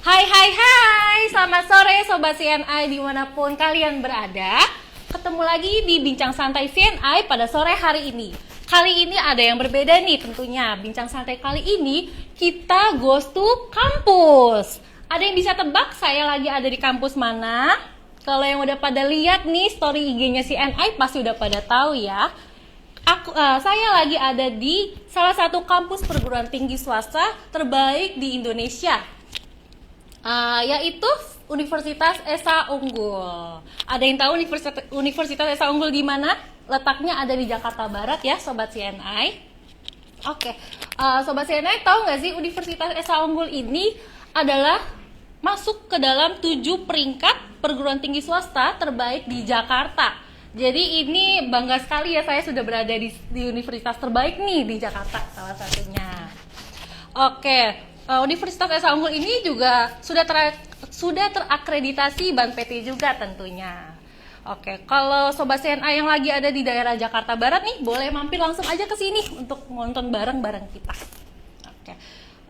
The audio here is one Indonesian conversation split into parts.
Hai hai hai, selamat sore Sobat CNI dimanapun kalian berada. Ketemu lagi di Bincang Santai CNI pada sore hari ini. Kali ini ada yang berbeda nih tentunya. Bincang Santai kali ini kita goes to kampus. Ada yang bisa tebak saya lagi ada di kampus mana? Kalau yang udah pada lihat nih story IG-nya CNI pasti udah pada tahu ya. Saya lagi ada di salah satu kampus perguruan tinggi swasta terbaik di Indonesia, yaitu Universitas Esa Unggul. Ada yang tahu Universitas Esa Unggul di mana? Letaknya ada di Jakarta Barat ya, Sobat CNI. Oke, Sobat CNI tahu nggak sih Universitas Esa Unggul ini adalah masuk ke dalam 7 peringkat perguruan tinggi swasta terbaik di Jakarta. Jadi ini bangga sekali ya, saya sudah berada di universitas terbaik nih di Jakarta salah satunya. Oke, Universitas Esa Unggul ini juga sudah terakreditasi Bank PT juga tentunya. Oke, kalau Sobat CNI yang lagi ada di daerah Jakarta Barat nih, boleh mampir langsung aja ke sini untuk nonton bareng-bareng kita.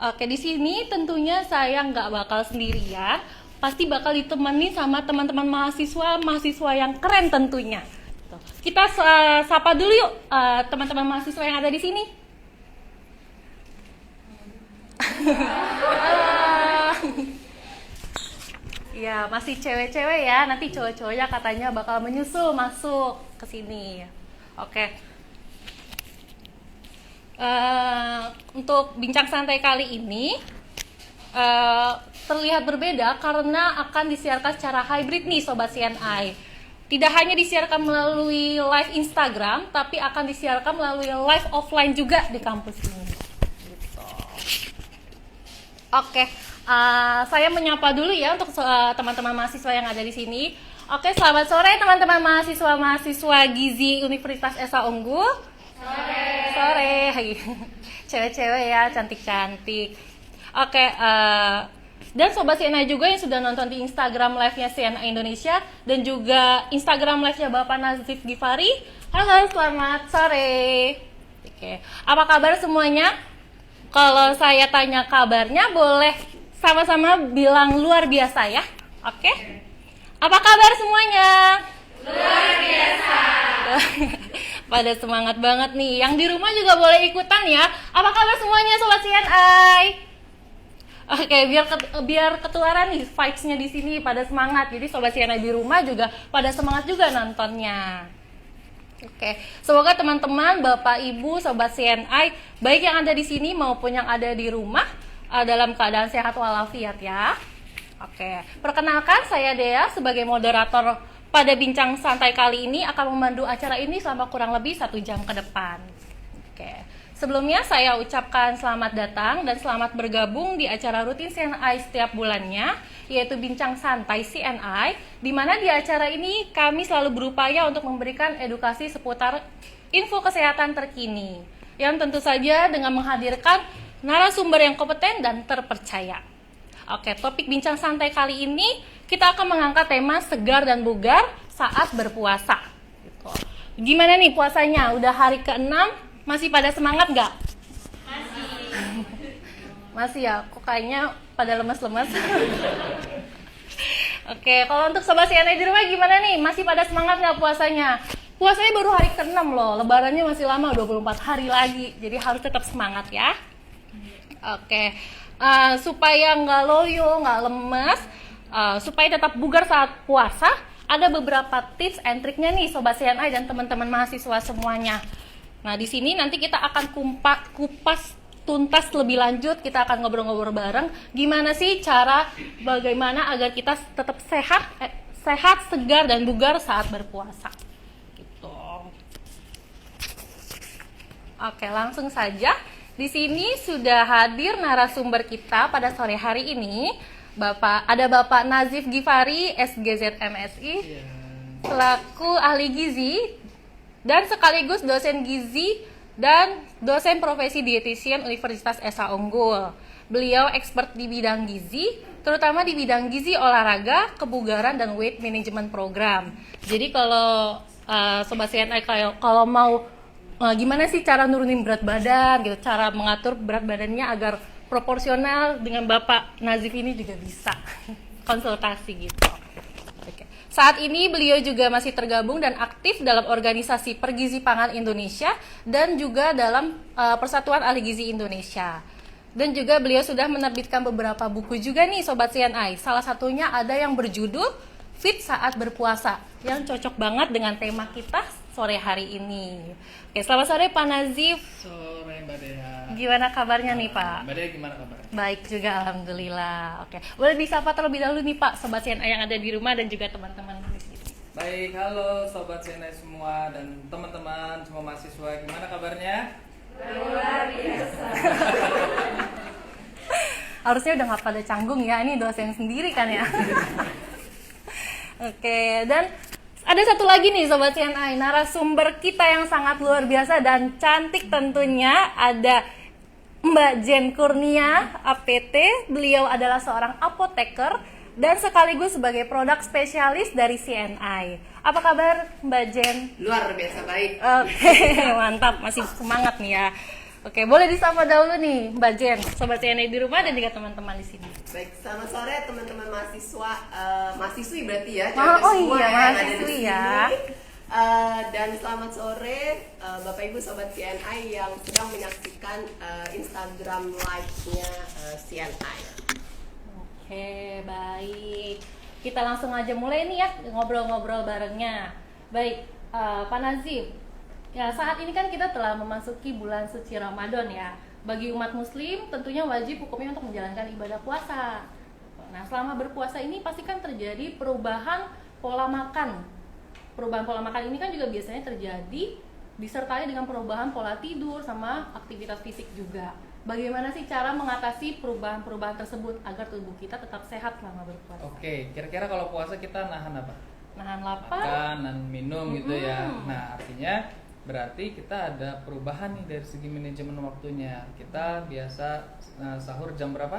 Oke, di sini tentunya saya nggak bakal sendirian. Pasti bakal ditemani sama teman-teman mahasiswa yang keren tentunya. Kita sapa dulu yuk teman-teman mahasiswa yang ada di sini. Ya, masih cewek-cewek ya. Nanti cowok-cowoknya katanya bakal menyusul masuk ke sini. Oke. Untuk bincang santai kali ini terlihat berbeda karena akan disiarkan secara hybrid nih Sobat CNI. Tidak hanya disiarkan melalui live Instagram, tapi akan disiarkan melalui live offline juga di kampus ini. Gitu. Oke, saya menyapa dulu ya untuk teman-teman mahasiswa yang ada di sini. Oke, selamat sore teman-teman mahasiswa Gizi Universitas Esa Unggul. Sore. Cewek-cewek ya, cantik-cantik. Oke, dan Sobat CNI juga yang sudah nonton di Instagram live-nya CNI Indonesia dan juga Instagram live-nya Bapak Nazif Gifari. Halo, selamat sore. Oke, apa kabar semuanya? Kalau saya tanya kabarnya, boleh sama-sama bilang luar biasa ya. Oke? Apa kabar semuanya? Luar biasa. Pada semangat banget nih. Yang di rumah juga boleh ikutan ya. Apa kabar semuanya Sobat CNI? Oke, biar ketularan nih vibes-nya di sini pada semangat. Jadi Sobat CNI di rumah juga pada semangat juga nontonnya. Oke, semoga teman-teman, Bapak, Ibu, Sobat CNI, baik yang ada di sini maupun yang ada di rumah dalam keadaan sehat walafiat ya. Oke, perkenalkan saya Dea sebagai moderator pada bincang santai kali ini akan memandu acara ini selama kurang lebih 1 jam ke depan. Oke. Sebelumnya saya ucapkan selamat datang dan selamat bergabung di acara rutin CNI setiap bulannya, yaitu Bincang Santai CNI, di mana di acara ini kami selalu berupaya untuk memberikan edukasi seputar info kesehatan terkini, yang tentu saja dengan menghadirkan narasumber yang kompeten dan terpercaya. Oke, topik Bincang Santai kali ini kita akan mengangkat tema segar dan bugar saat berpuasa. Gitu. Gimana nih puasanya? Udah hari ke-6? Masih pada semangat nggak? Masih ya, kok kayaknya pada lemes-lemes. Oke, kalau untuk Sobat CNI di rumah gimana nih? Masih pada semangat nggak puasanya? Puasanya baru hari ke-6 loh, lebarannya masih lama, 24 hari lagi. Jadi harus tetap semangat ya. Oke, supaya nggak loyo, nggak lemes, supaya tetap bugar saat puasa, ada beberapa tips and triknya nih Sobat CNI dan teman-teman mahasiswa semuanya. Nah, di sini nanti kita akan kupas tuntas lebih lanjut, kita akan ngobrol-ngobrol bareng gimana sih bagaimana agar kita tetap sehat, segar dan bugar saat berpuasa. Gitu. Oke, langsung saja. Di sini sudah hadir narasumber kita pada sore hari ini. Ada Bapak Nazif Gifari, SGZ MSI, selaku ahli gizi dan sekaligus dosen gizi dan dosen profesi dietitian Universitas Esa Unggul. Beliau expert di bidang gizi, terutama di bidang gizi olahraga, kebugaran, dan weight management program. Jadi kalau Sobat CNI kalau mau gimana sih cara nurunin berat badan gitu, cara mengatur berat badannya agar proporsional dengan Bapak Nazif ini juga bisa konsultasi gitu. Oke. Saat ini beliau juga masih tergabung dan aktif dalam organisasi Pergizi Pangan Indonesia dan juga dalam Persatuan Ahli Gizi Indonesia. Dan juga beliau sudah menerbitkan beberapa buku juga nih Sobat CNI. Salah satunya ada yang berjudul Fit Saat Berpuasa, yang cocok banget dengan tema kita sore hari ini. Oke, selamat sore Pak Nazif. Sore Mbak Dea. Gimana kabarnya nih Pak? Mbak Dea gimana kabarnya? Baik juga, alhamdulillah. Oke, boleh disapa terlebih dahulu nih Pak, Sobat CNI yang ada di rumah dan juga teman-teman di sini. Baik, halo Sobat CNI semua dan teman-teman semua mahasiswa, gimana kabarnya? Luar biasa. Harusnya udah nggak pada canggung ya, ini dosen sendiri kan ya. Oke, dan ada satu lagi nih Sobat CNI, narasumber kita yang sangat luar biasa dan cantik tentunya, ada Mbak Jen Kurnia, APT. Beliau adalah seorang apoteker dan sekaligus sebagai produk spesialis dari CNI. Apa kabar Mbak Jen? Luar biasa baik. Oke, mantap, masih semangat nih ya. Oke, boleh disapa dahulu nih Mbak Jen, Sobat CNI di rumah dan juga teman-teman di sini. Baik, selamat sore teman-teman mahasiswa, mahasiswi berarti ya. Oh semua iya, yang ada di mahasiswi sini. ya. Dan selamat sore Bapak Ibu Sobat CNI yang sedang menyaksikan Instagram live-nya CNI. Oke, baik. Kita langsung aja mulai nih ya ngobrol-ngobrol barengnya. Baik, Pak Nazif. Ya, saat ini kan kita telah memasuki bulan suci Ramadan ya. Bagi umat muslim tentunya wajib hukumnya untuk menjalankan ibadah puasa. Nah, selama berpuasa ini pasti kan terjadi perubahan pola makan. Perubahan pola makan ini kan juga biasanya terjadi disertai dengan perubahan pola tidur sama aktivitas fisik juga. Bagaimana sih cara mengatasi perubahan-perubahan tersebut agar tubuh kita tetap sehat selama berpuasa? Oke, kira-kira kalau puasa kita nahan apa? Nahan lapar, Makan dan minum gitu ya. Nah, artinya berarti kita ada perubahan nih dari segi manajemen waktunya. Kita biasa sahur jam berapa?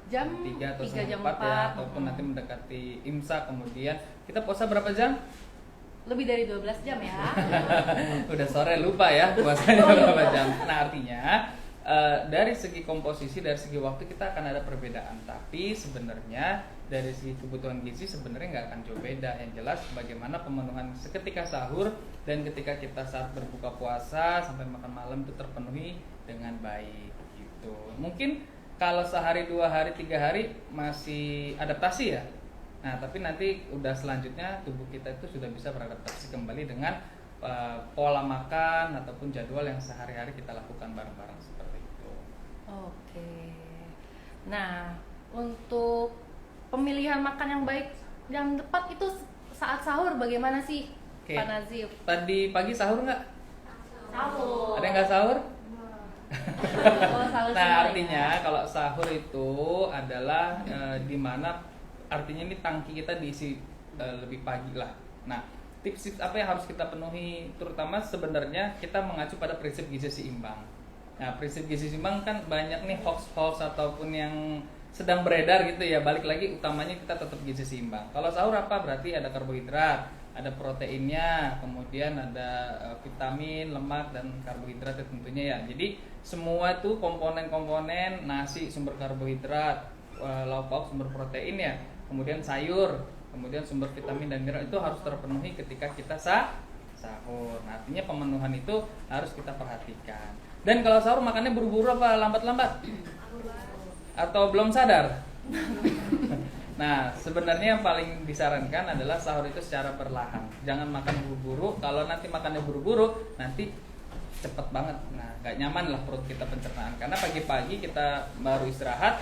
jam 3 atau 3 jam 4 ya, 4. ataupun nanti mendekati imsak. Kemudian kita puasa berapa jam? Lebih dari 12 jam ya. Udah sore lupa ya puasanya berapa jam. Nah, artinya dari segi komposisi, dari segi waktu kita akan ada perbedaan. Tapi sebenarnya dari segi kebutuhan gizi sebenarnya nggak akan jauh beda. Yang jelas bagaimana pemenuhan seketika sahur dan ketika kita saat berbuka puasa sampai makan malam itu terpenuhi dengan baik gitu. Mungkin kalau sehari, 2 hari, 3 hari masih adaptasi ya. Nah, tapi nanti udah selanjutnya tubuh kita itu sudah bisa beradaptasi kembali dengan pola makan ataupun jadwal yang sehari-hari kita lakukan bareng-bareng seperti itu. Oke. Nah, untuk pemilihan makan yang baik yang tepat itu saat sahur bagaimana sih, Oke. Pak Nazif? Tadi pagi sahur nggak? Sahur. Ada yang nggak sahur? Oh, sahur semua Nah, ya. artinya kalau sahur itu adalah di mana artinya ini tangki kita diisi lebih pagi lah. Nah, tips-tips apa yang harus kita penuhi? Terutama sebenarnya kita mengacu pada prinsip gizi seimbang. Nah, prinsip gizi seimbang kan banyak nih hoax-hoax ataupun yang sedang beredar gitu ya. Balik lagi utamanya kita tetap gizi seimbang. Kalau sahur apa? Berarti ada karbohidrat, ada proteinnya, kemudian ada vitamin, lemak dan karbohidrat tentunya ya. Jadi semua tuh komponen-komponen nasi sumber karbohidrat, lauk pauk sumber protein ya, kemudian sayur, kemudian sumber vitamin dan mineral itu harus terpenuhi ketika kita sahur. Nah, artinya pemenuhan itu harus kita perhatikan. Dan kalau sahur makannya buru-buru apa lambat-lambat? Atau belum sadar? Nah, sebenarnya yang paling disarankan adalah sahur itu secara perlahan. Jangan makan buru-buru. Kalau nanti makannya buru-buru, nanti cepet banget. Nah, gak nyaman lah perut kita pencernaan. Karena pagi-pagi kita baru istirahat,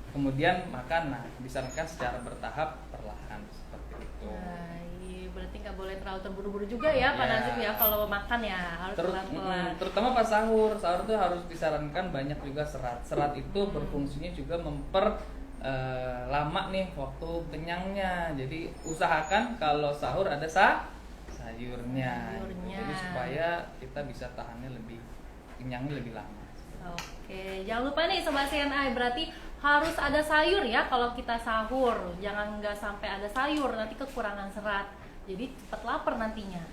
kemudian makan. Nah, disarankan secara bertahap perlahan seperti itu. Nah, iya, berarti nggak boleh terlalu terburu-buru juga ya, Pak Ya. Nazif ya, kalau makan ya harus pelan-pelan. Terutama pas sahur. Sahur tuh harus disarankan banyak juga serat. Serat itu berfungsinya juga lama nih waktu kenyangnya. Jadi usahakan kalau sahur ada sayurnya. Sayurnya. Jadi supaya kita bisa tahannya kenyangnya lebih lama. Oke, jangan lupa nih Sobat CNI, berarti harus ada sayur ya kalau kita sahur. Jangan nggak sampai ada sayur, nanti kekurangan serat. Jadi cepat lapar nantinya.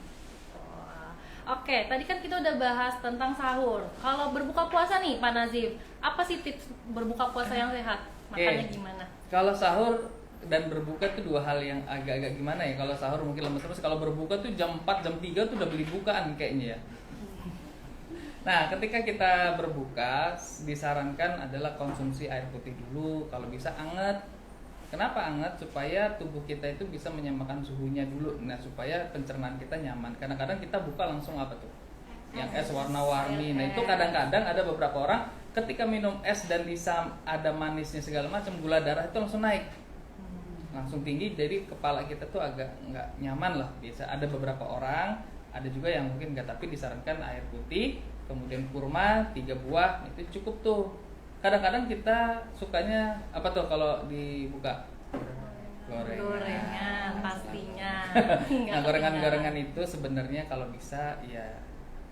Oke, tadi kan kita udah bahas tentang sahur. Kalau berbuka puasa nih, Pak Nazif, apa sih tips berbuka puasa yang sehat? Makannya gimana? Kalau sahur dan berbuka tuh dua hal yang agak-agak gimana ya. Kalau sahur mungkin lemes terus, kalau berbuka tuh jam 4, jam 3 tuh udah beli bukaan kayaknya ya. Nah, ketika kita berbuka, disarankan adalah konsumsi air putih dulu, kalau bisa anget. Kenapa anget? Supaya tubuh kita itu bisa menyamakan suhunya dulu. Nah, supaya pencernaan kita nyaman. Kadang-kadang kita buka langsung apa tuh? Yang es warna-warni. Nah, itu kadang-kadang ada beberapa orang ketika minum es dan ada manisnya segala macam, gula darah itu langsung naik. Langsung tinggi, jadi kepala kita tuh agak nggak nyaman lah. Biasa ada beberapa orang, ada juga yang mungkin nggak, tapi disarankan air putih, kemudian kurma 3 buah, itu cukup tuh. Kadang-kadang kita sukanya apa tuh kalau dibuka? Gorengan pastinya. Nah, gorengan-gorengan itu sebenarnya kalau bisa ya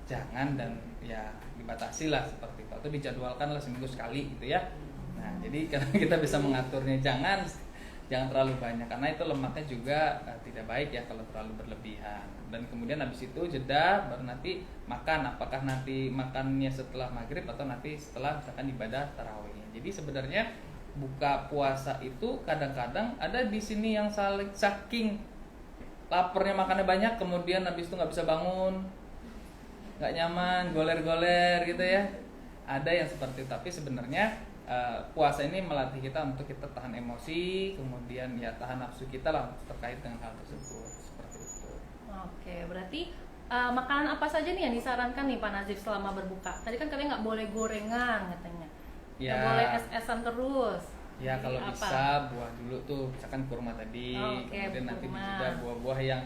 jangan, dan ya dibatasi lah seperti itu, atau dijadwalkan lah seminggu sekali gitu ya. Nah, jadi karena kita bisa mengaturnya, jangan terlalu banyak, karena itu lemaknya juga tidak baik ya kalau terlalu berlebihan. Dan kemudian habis itu jeda, baru nanti makan. Apakah nanti makannya setelah maghrib atau nanti setelah misalkan ibadah tarawihnya. Jadi sebenarnya buka puasa itu kadang-kadang ada di sini yang saking laparnya makannya banyak, kemudian habis itu nggak bisa bangun, nggak nyaman, goler-goler gitu ya. Ada yang seperti itu, tapi sebenarnya puasa ini melatih kita untuk kita tahan emosi, kemudian ya tahan nafsu kita lah terkait dengan hal tersebut, seperti itu. Oke, berarti makanan apa saja nih yang disarankan nih Pak Nazif selama berbuka? Tadi kan katanya nggak boleh gorengan katanya, nggak boleh es-esan terus. Ya kalau apa? bisa buah dulu tuh, misalkan kurma tadi, kemudian nanti dijeda buah-buah yang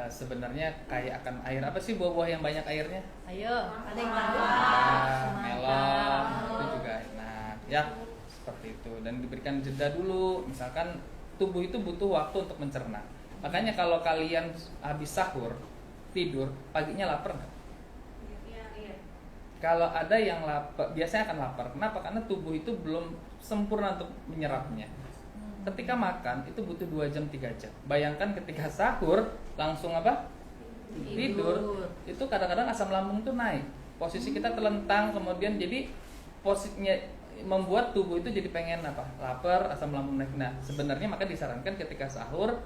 sebenarnya kayak akan air. Apa sih buah-buah yang banyak airnya? Ayo, ada yang tahu? Melon, itu juga enak ya, seperti itu. Dan diberikan jeda dulu, misalkan tubuh itu butuh waktu untuk mencerna. Makanya kalau kalian habis sahur tidur, paginya lapar nggak? Iya. Kalau ada yang lapar, biasanya akan lapar. Kenapa? Karena tubuh itu belum sempurna untuk menyerapnya. Ketika makan itu butuh 2 jam 3 jam. Bayangkan ketika sahur langsung apa? Tidur. Itu kadang-kadang asam lambung tuh naik. Posisi kita terlentang, kemudian jadi posisinya membuat tubuh itu jadi pengen apa? Lapar, asam lambung naik. Nah, sebenarnya maka disarankan ketika sahur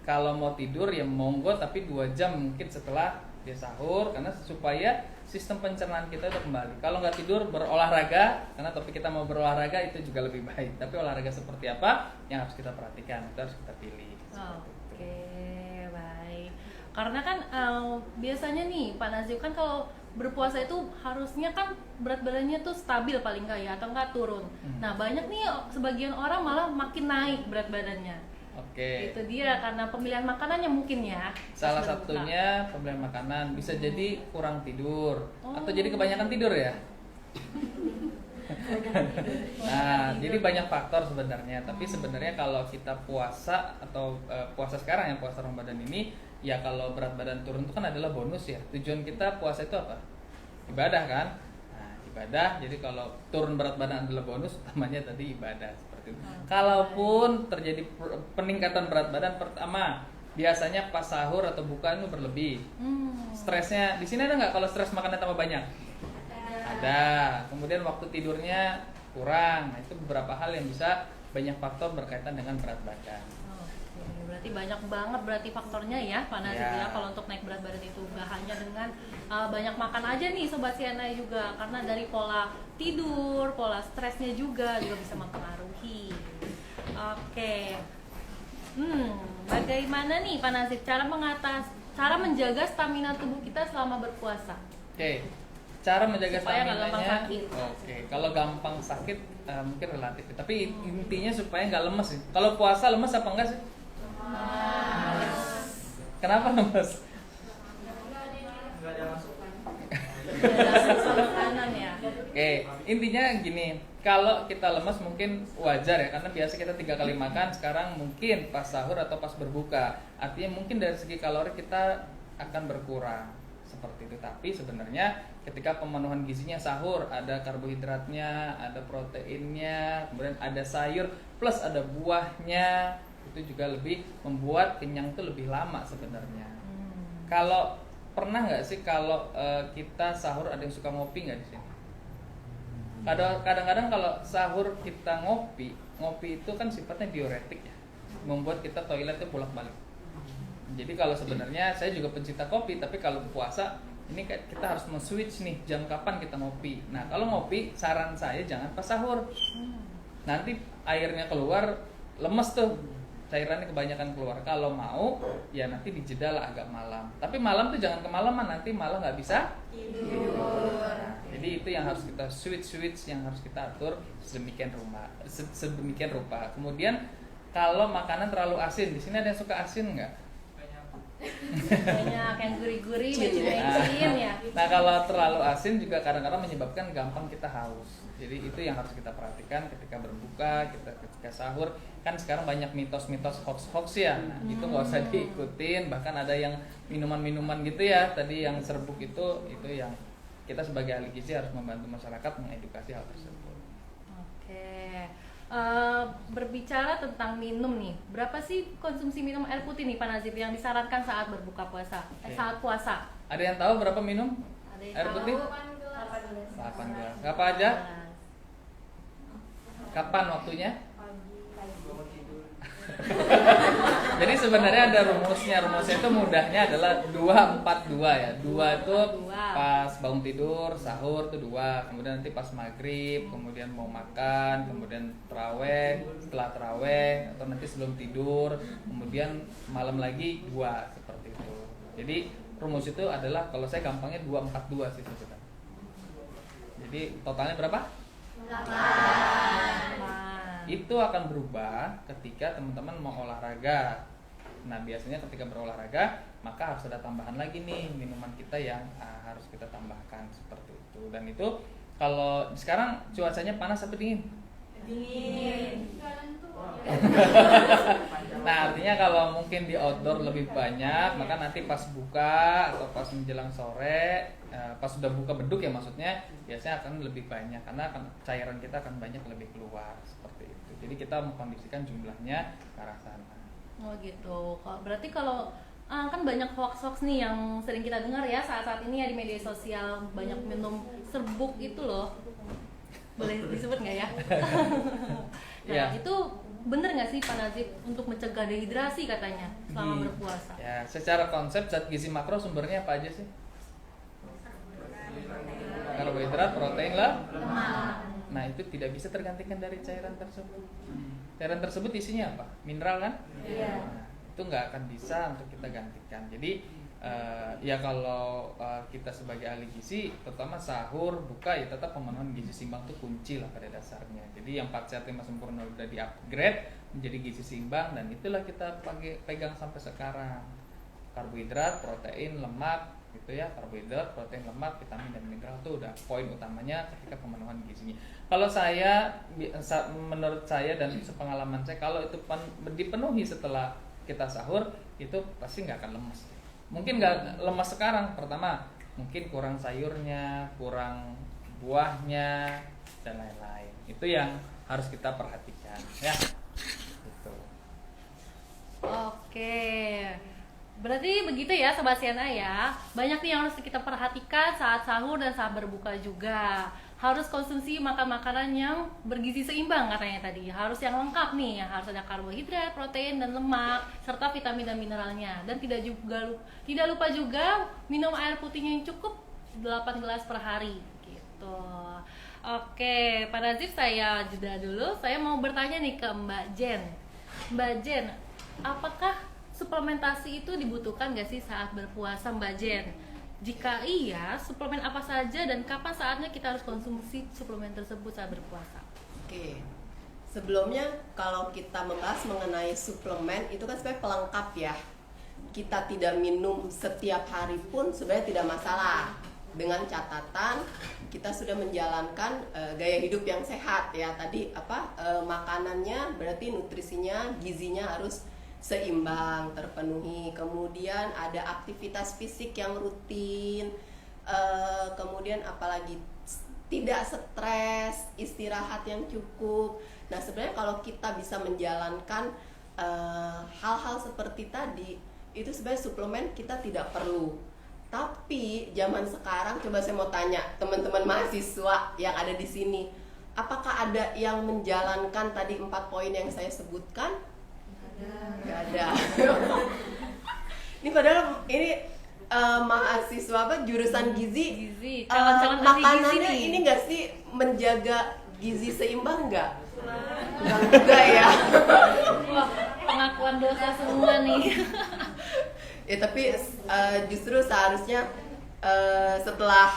kalau mau tidur ya monggo, tapi 2 jam mungkin setelah dia sahur, karena supaya sistem pencernaan kita itu kembali. Kalau nggak tidur, berolahraga, karena topik kita mau berolahraga itu juga lebih baik. Tapi olahraga seperti apa yang harus kita perhatikan, itu harus kita pilih. Oke, baik. Karena kan biasanya nih Pak Nazif kan kalau berpuasa itu harusnya kan berat badannya tuh stabil paling nggak ya, atau nggak turun. Nah banyak nih sebagian orang malah makin naik berat badannya. Oke. Itu dia karena pemilihan makanannya mungkin ya. Salah satunya pemilihan makanan, bisa jadi kurang tidur atau jadi kebanyakan tidur ya. Nah, jadi banyak faktor sebenarnya. Tapi sebenarnya kalau kita puasa atau puasa sekarang ya, puasa Ramadan ini, ya kalau berat badan turun itu kan adalah bonus ya. Tujuan kita puasa itu apa? Ibadah kan? Nah, ibadah. Jadi kalau turun berat badan adalah bonus, utamanya tadi ibadah seperti itu. Kalaupun terjadi peningkatan berat badan, pertama biasanya pas sahur atau buka itu berlebih. Stresnya di sini ada nggak? Kalau stres makannya tambah banyak? Ada. Kemudian waktu tidurnya kurang. Nah, itu beberapa hal yang bisa banyak faktor berkaitan dengan berat badan. Oke, berarti banyak banget berarti faktornya ya Pak Nazif ya. Kalau untuk naik berat badan itu nggak hanya dengan banyak makan aja nih Sobat Siana juga, karena dari pola tidur, pola stresnya juga bisa mempengaruhi. Oke. Bagaimana nih Pak Nazif cara menjaga stamina tubuh kita selama berpuasa? Oke. Cara menjaga Supaya nggak gampang stamina-nya. sakit. Oke, kalau gampang sakit mungkin relatif, tapi intinya supaya nggak lemes sih. Kalau puasa lemes apa enggak sih? Kenapa lemes? Nggak ada masukan. Makanan ya. Oke, intinya gini, kalau kita lemes mungkin wajar ya, karena biasa kita 3 kali makan, sekarang mungkin pas sahur atau pas berbuka. Artinya mungkin dari segi kalori kita akan berkurang seperti itu. Tapi sebenarnya ketika pemenuhan gizinya sahur, ada karbohidratnya, ada proteinnya, kemudian ada sayur plus ada buahnya, itu juga lebih membuat kenyang itu lebih lama sebenarnya. Kalau pernah nggak sih kalau kita sahur ada yang suka ngopi nggak di sini? Kadang-kadang kalau sahur kita ngopi itu kan sifatnya diuretik ya, membuat kita toilet itu bolak-balik. Jadi kalau sebenarnya saya juga pencinta kopi, tapi kalau puasa ini kita harus men-switch nih jam kapan kita ngopi. Nah kalau ngopi saran saya jangan pas sahur, nanti airnya keluar lemes tuh, cairannya kebanyakan keluar. Kalau mau ya nanti dijeda lah agak malam, tapi malam tuh jangan kemalaman, nanti malah nggak bisa tidur. Jadi itu yang harus kita switch yang harus kita atur sedemikian rupa. Kemudian kalau makanan terlalu asin, di sini ada yang suka asin nggak? Banyak yang gurih-gurih, mecin ya. Nah kalau terlalu asin juga kadang-kadang menyebabkan gampang kita haus. Jadi itu yang harus kita perhatikan ketika berbuka, ketika sahur. Kan sekarang banyak mitos-mitos hoax ya. Nah, itu nggak usah diikutin. Bahkan ada yang minuman-minuman gitu ya. Tadi yang serbuk itu yang kita sebagai ahli gizi harus membantu masyarakat mengedukasi hal tersebut. Oke. Berbicara tentang minum nih, berapa sih konsumsi minum air putih nih Pak Nazif yang disarankan saat berbuka puasa? Saat puasa? Ada yang tahu berapa minum Ada yang air tahu? putih? 8 gelas. Apa aja? Kapan waktunya? Jadi sebenarnya ada rumusnya itu mudahnya adalah 2-4-2 ya. 2 itu pas bangun tidur, sahur itu 2, kemudian nanti pas maghrib, kemudian mau makan, kemudian terawih, setelah terawih atau nanti sebelum tidur, kemudian malam lagi 2, seperti itu. Jadi rumus itu adalah kalau saya gampangnya 2-4-2 sih sebenarnya. Jadi totalnya berapa? 8. Itu akan berubah ketika teman-teman mau olahraga. Nah biasanya ketika berolahraga maka harus ada tambahan lagi nih minuman kita yang harus kita tambahkan seperti itu. Dan itu kalau sekarang cuacanya panas apa dingin? Dingin. Nah artinya kalau mungkin di outdoor lebih banyak, maka nanti pas buka atau pas menjelang sore, pas sudah buka beduk ya maksudnya, biasanya akan lebih banyak karena cairan kita akan banyak lebih keluar seperti itu. Jadi kita mengkondisikan jumlahnya ke arah sana. Oh gitu. Berarti kalau kan banyak hoax nih yang sering kita dengar ya saat-saat ini ya di media sosial, banyak minum serbuk itu loh. Boleh disebut nggak ya? Nah Ya. itu bener nggak sih Pak Nazif untuk mencegah dehidrasi katanya selama berpuasa? Ya, secara konsep zat gizi makro sumbernya apa aja sih? Karbohidrat, protein lah. Nah itu tidak bisa tergantikan dari cairan tersebut. Cairan tersebut isinya apa? Mineral kan? Iya. Nah, itu nggak akan bisa untuk kita gantikan. Jadi ya kalau kita sebagai ahli gizi, terutama sahur, buka ya tetap pemenuhan gizi seimbang itu kunci lah pada dasarnya. Jadi yang 4 sehat 5 sempurna udah di-upgrade menjadi gizi seimbang dan itulah kita pegang sampai sekarang. Karbohidrat, protein, lemak gitu ya. Karbohidrat, protein, lemak, vitamin dan mineral itu udah poin utamanya ketika pemenuhan gizinya. Kalau menurut saya dan sepengalaman saya, kalau itu dipenuhi setelah kita sahur itu pasti nggak akan lemes. Mungkin nggak lemas sekarang, pertama mungkin kurang sayurnya, kurang buahnya dan lain-lain. Itu yang harus kita perhatikan ya. Gitu. Oke. Berarti begitu ya Sobat Siana ya. Banyak nih yang harus kita perhatikan saat sahur dan saat berbuka juga. Harus konsumsi makan-makanan yang bergizi seimbang katanya tadi. Harus yang lengkap nih, harus ada karbohidrat, protein dan lemak serta vitamin dan mineralnya. Dan tidak lupa juga minum air putihnya yang cukup 8 gelas per hari gitu. Oke, Pak Nazif saya jeda dulu. Saya mau bertanya nih ke Mbak Jen. Mbak Jen, apakah suplementasi itu dibutuhkan nggak sih saat berpuasa Mbak Jen? Jika iya, suplemen apa saja dan kapan saatnya kita harus konsumsi suplemen tersebut saat berpuasa? Oke. Sebelumnya kalau kita membahas mengenai suplemen itu kan sebenarnya pelengkap ya. Kita tidak minum setiap hari pun sebenarnya tidak masalah. Dengan catatan kita sudah menjalankan gaya hidup yang sehat ya. Tadi makanannya berarti nutrisinya, gizinya harus seimbang, terpenuhi. Kemudian ada aktivitas fisik yang rutin, kemudian apalagi tidak stres, istirahat yang cukup. Nah sebenarnya kalau kita bisa menjalankan hal-hal seperti tadi, itu sebenarnya suplemen kita tidak perlu. Tapi zaman sekarang coba saya mau tanya teman-teman mahasiswa yang ada di sini, apakah ada yang menjalankan tadi 4 poin yang saya sebutkan? Nggak ada. Ini padahal ini mahasiswa jurusan gizi. Calon-calon ahli gizi Makanannya nih. ini nggak sih menjaga gizi seimbang nggak? Enggak juga ya. Wah, pengakuan dosa semua nih. Ya tapi justru seharusnya setelah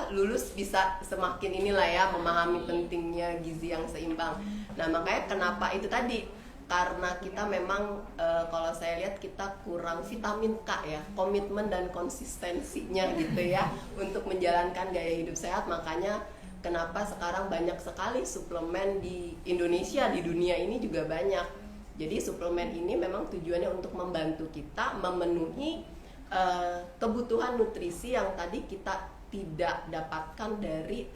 lulus bisa semakin inilah ya memahami pentingnya gizi yang seimbang. Nah makanya kenapa itu tadi, karena kita memang kalau saya lihat kita kurang vitamin K ya, komitmen dan konsistensinya gitu ya untuk menjalankan gaya hidup sehat. Makanya kenapa sekarang banyak sekali suplemen di Indonesia, di dunia ini juga banyak. Jadi suplemen ini memang tujuannya untuk membantu kita memenuhi kebutuhan nutrisi yang tadi kita tidak dapatkan dari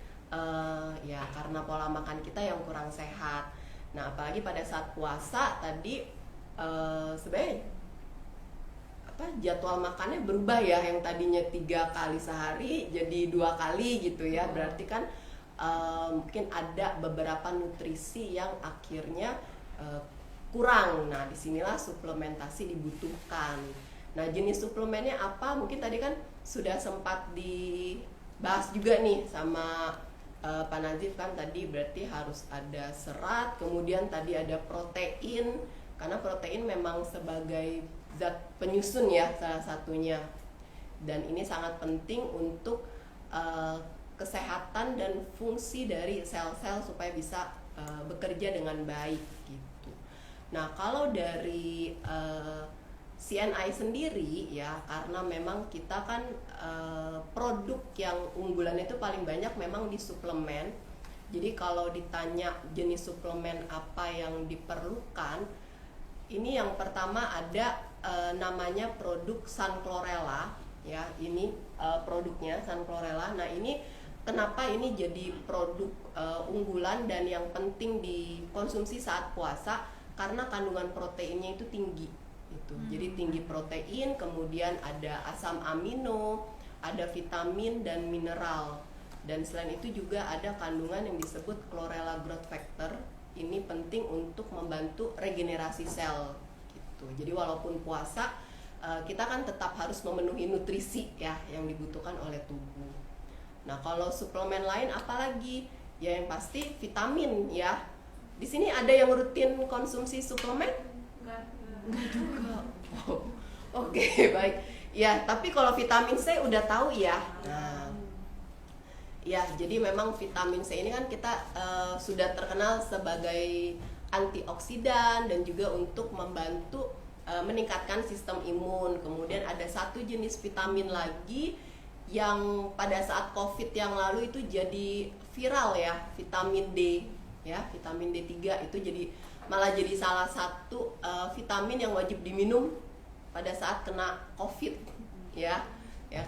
ya karena pola makan kita yang kurang sehat. Nah apalagi pada saat puasa tadi sebenarnya jadwal makannya berubah ya, yang tadinya 3 kali sehari jadi 2 kali gitu ya. Berarti kan mungkin ada beberapa nutrisi yang akhirnya kurang. Nah disinilah suplementasi dibutuhkan. Nah jenis suplemennya apa? Mungkin tadi kan sudah sempat dibahas juga nih sama Pak Nazif kan tadi, berarti harus ada serat, kemudian tadi ada protein, karena protein memang sebagai zat penyusun ya salah satunya, dan ini sangat penting untuk kesehatan dan fungsi dari sel-sel supaya bisa bekerja dengan baik gitu. Nah kalau dari CNI sendiri ya, karena memang kita kan produk yang unggulan itu paling banyak memang di suplemen. Jadi kalau ditanya jenis suplemen apa yang diperlukan, ini yang pertama ada namanya produk Sunchlorella ya, ini produknya Sunchlorella. Nah ini kenapa ini jadi produk unggulan dan yang penting dikonsumsi saat puasa, karena kandungan proteinnya itu tinggi gitu. Jadi tinggi protein, kemudian ada asam amino, ada vitamin dan mineral, dan selain itu juga ada kandungan yang disebut chlorella growth factor. Ini penting untuk membantu regenerasi sel gitu. Jadi walaupun puasa kita kan tetap harus memenuhi nutrisi ya yang dibutuhkan oleh tubuh. Nah kalau suplemen lain apalagi ya, yang pasti vitamin ya. Di sini ada yang rutin konsumsi suplemen? Enggak juga. Oke, baik. Ya, tapi kalau vitamin C udah tahu ya. Nah, ya, jadi memang vitamin C ini kan kita sudah terkenal sebagai antioksidan dan juga untuk membantu meningkatkan sistem imun. Kemudian ada satu jenis vitamin lagi yang pada saat COVID yang lalu itu jadi viral ya, vitamin D ya, vitamin D3 itu malah jadi salah satu vitamin yang wajib diminum pada saat kena COVID ya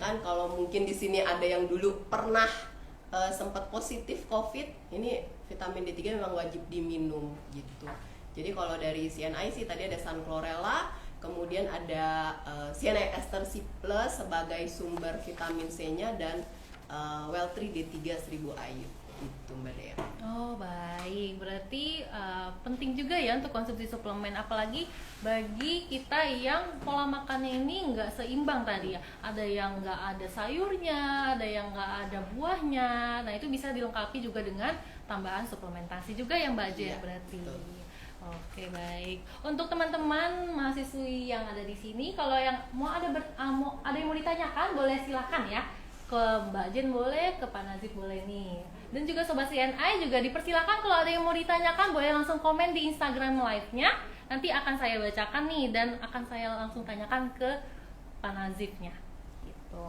kan. Kalau mungkin di sini ada yang dulu pernah sempat positif COVID, ini vitamin D3 memang wajib diminum gitu. Jadi kalau dari CNI sih tadi ada Sunchlorella, kemudian ada CNI Ester C+ sebagai sumber vitamin C-nya, dan Well3 D3 1000 IU itu Mbak Dea. Oh baik, berarti penting juga ya untuk konsumsi suplemen, apalagi bagi kita yang pola makannya ini nggak seimbang tadi ya. Ada yang nggak ada sayurnya, ada yang nggak ada buahnya. Nah itu bisa dilengkapi juga dengan tambahan suplementasi juga ya Mbak Jen, Iya, berarti. betul. Oke baik. Untuk teman-teman mahasiswi yang ada di sini, kalau yang mau ada yang mau ditanyakan boleh silakan ya. Ke Mbak Jen boleh, ke Pak Nazif boleh nih. Dan juga Sobat CNI juga dipersilakan kalau ada yang mau ditanyakan boleh langsung komen di Instagram live-nya. Nanti akan saya bacakan nih dan akan saya langsung tanyakan ke Pak Nazifnya. Gitu.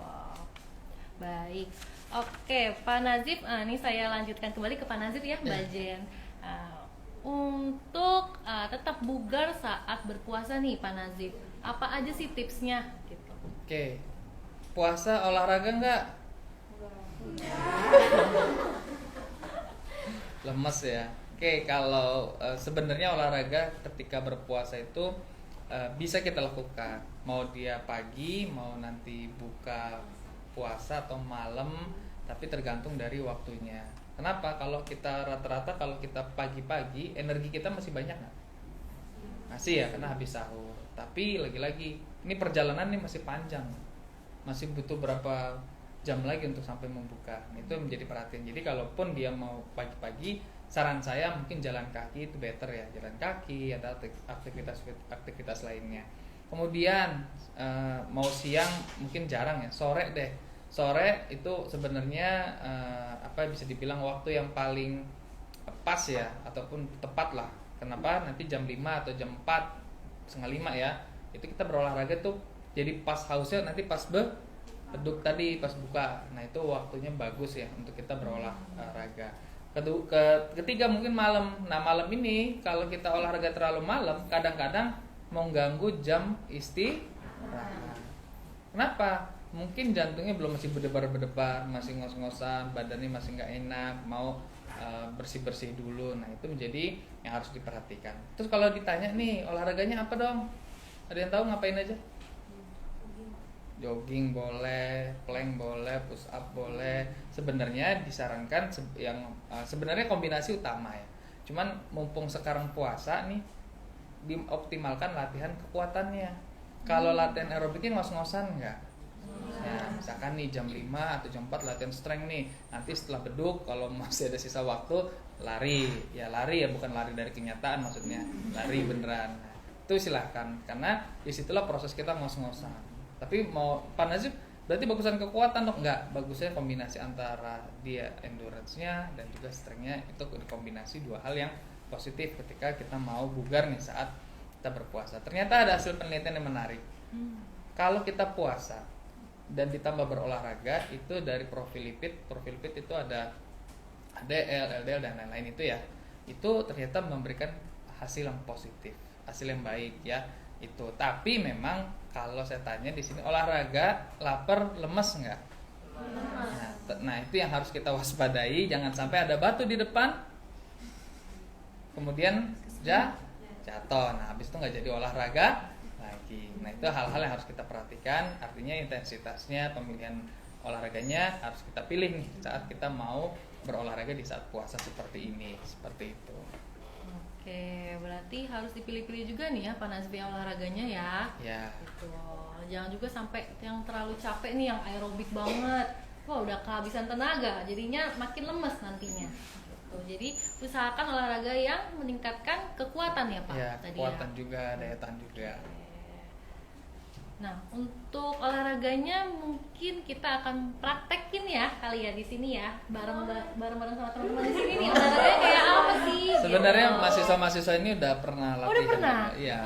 Baik. Oke, Pak Nazif, ini saya lanjutkan kembali ke Pak Nazif ya, Mbak Jen. Untuk tetap bugar saat berpuasa nih Pak Nazif, apa aja sih tipsnya? Gitu. Oke. Puasa olahraga nggak? Lemes ya. Oke, kalau sebenarnya olahraga ketika berpuasa itu bisa kita lakukan. mau dia pagi, mau nanti buka puasa atau malam, tapi tergantung dari waktunya. Kenapa? Kalau kita rata-rata kalau kita pagi-pagi energi kita masih banyak nggak? Masih ya, karena habis sahur. Tapi lagi-lagi ini perjalanan ini masih panjang, masih butuh berapa jam lagi untuk sampai membuka. Itu menjadi perhatian. Jadi kalaupun dia mau pagi-pagi, saran saya mungkin jalan kaki itu better ya, jalan kaki atau aktivitas lainnya. Kemudian mau siang mungkin jarang ya, sore deh. Sore itu sebenarnya bisa dibilang waktu yang paling pas ya, ataupun tepat lah. Kenapa? Nanti jam 5 atau jam 4, setengah 5 ya, itu kita berolahraga tuh jadi pas hausnya, nanti pas beduk tadi, pas buka. Nah itu waktunya bagus ya untuk kita berolahraga. Ketiga mungkin malam. Nah malam ini kalau kita olahraga terlalu malam, kadang-kadang mengganggu jam istirahat. Kenapa? Mungkin jantungnya belum, masih berdebar-berdebar, masih ngos-ngosan, badannya masih nggak enak, mau bersih-bersih dulu. Nah itu menjadi yang harus diperhatikan. Terus kalau ditanya nih olahraganya apa dong? Ada yang tahu ngapain aja? Jogging boleh, plank boleh, push up boleh. Sebenarnya disarankan sebenarnya kombinasi utama ya. Cuman mumpung sekarang puasa nih, dioptimalkan latihan kekuatannya. Kalau latihan aerobiknya ngos-ngosan enggak? Ya, misalkan nih jam 5 atau jam 4 latihan strength nih. Nanti setelah beduk kalau masih ada sisa waktu lari ya, bukan lari dari kenyataan maksudnya. Lari beneran. Nah, itu silahkan, karena disitulah proses kita ngos-ngosan. Tapi mau Pak Nazif berarti bagusan kekuatan dong? Enggak, bagusnya kombinasi antara dia endurance-nya dan juga strength-nya. Itu kombinasi dua hal yang positif ketika kita mau bugar nih saat kita berpuasa. Ternyata ada hasil penelitian yang menarik. Kalau kita puasa dan ditambah berolahraga, itu dari profil lipid itu ada HDL, LDL dan lain-lain itu ya. Itu ternyata memberikan hasil yang positif, hasil yang baik ya. Itu. Tapi memang kalau saya tanya di sini olahraga, lapar, lemes enggak? Nah, itu yang harus kita waspadai, jangan sampai ada batu di depan. Kemudian jatuh. Nah, habis itu nggak jadi olahraga lagi. Nah, itu hal-hal yang harus kita perhatikan. Artinya intensitasnya, pemilihan olahraganya harus kita pilih nih saat kita mau berolahraga di saat puasa seperti ini, seperti itu. Oke, berarti harus dipilih-pilih juga nih ya Pak Nazfi olahraganya ya. Ya. Gitu. Jangan juga sampai yang terlalu capek nih, yang aerobik banget. Wah, udah kehabisan tenaga, jadinya makin lemes nantinya. Gitu. Jadi usahakan olahraga yang meningkatkan kekuatan ya Pak. Ya, tadi kekuatan ya. juga, daya tahan juga. Nah, untuk olahraganya mungkin kita akan praktekin ya kali ya di sini ya, bareng-bareng sama teman-teman di sini nih. Olahraganya kayak apa sih? Sebenarnya gitu. mahasiswa-mahasiswa ini udah pernah latihan. Udah pernah? Iya.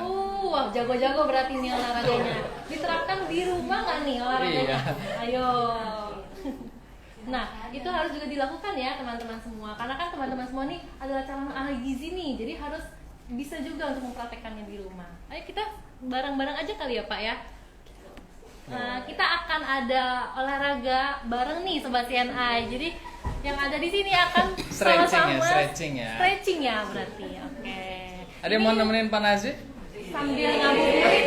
Wah, jago-jago berarti nih olahraganya. Diterapkan di rumah nggak nih olahraganya? Iya. Ayo. Nah, itu harus juga dilakukan ya teman-teman semua. Karena kan teman-teman semua nih adalah calon ahli gizi nih, jadi harus bisa juga untuk mempraktekkannya di rumah. Ayo kita bareng-bareng aja kali ya Pak ya. Kita akan ada olahraga bareng nih Sobat CNI. Jadi yang ada di sini akan sama-sama stretching ya. Stretching ya berarti. Oke. Ada yang mau nemenin Pak Nazif? Sambil ngabuburit.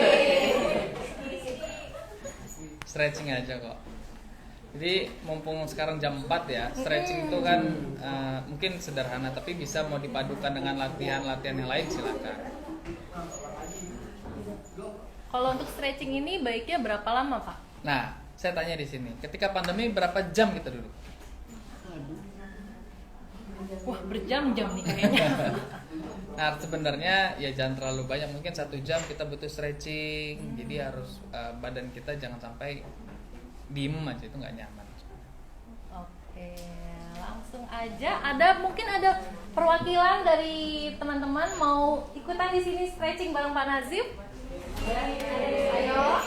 Stretching aja kok. Jadi mumpung sekarang jam 4 ya, stretching itu kan mungkin sederhana, tapi bisa mau dipadukan dengan latihan-latihan yang lain silakan. Kalau untuk stretching ini baiknya berapa lama Pak? Nah, saya tanya di sini, ketika pandemi berapa jam kita duduk? Wah, berjam-jam nih kayaknya. Nah, sebenarnya ya jangan terlalu banyak, mungkin 1 jam kita butuh stretching. Jadi harus badan kita jangan sampai diem aja, itu nggak nyaman. Oke, langsung aja. Mungkin ada perwakilan dari teman-teman mau ikutan di sini stretching bareng Pak Nazif? Ayo.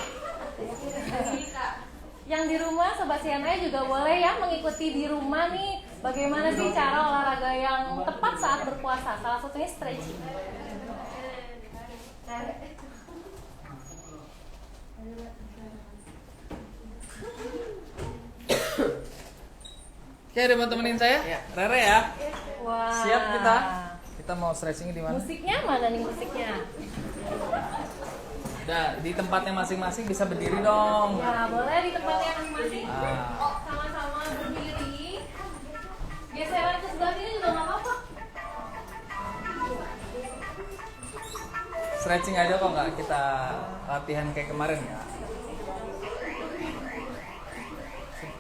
Yang di rumah Sobat CNI juga boleh ya mengikuti di rumah nih. Bagaimana sih cara olahraga yang tepat saat berpuasa? Salah satunya stretching. Oke, ada mau temenin saya? Ya, Rere ya. Wah. Siap kita? Kita mau stretching di mana? Musiknya mana nih musiknya? Udah, di tempatnya masing-masing bisa berdiri dong. Ya, boleh di tempatnya masing-masing. Ah. Sama-sama berdiri. Geseran ke sebelah sini juga nggak apa-apa. Stretching aja kok nggak kita latihan kayak kemarin ya.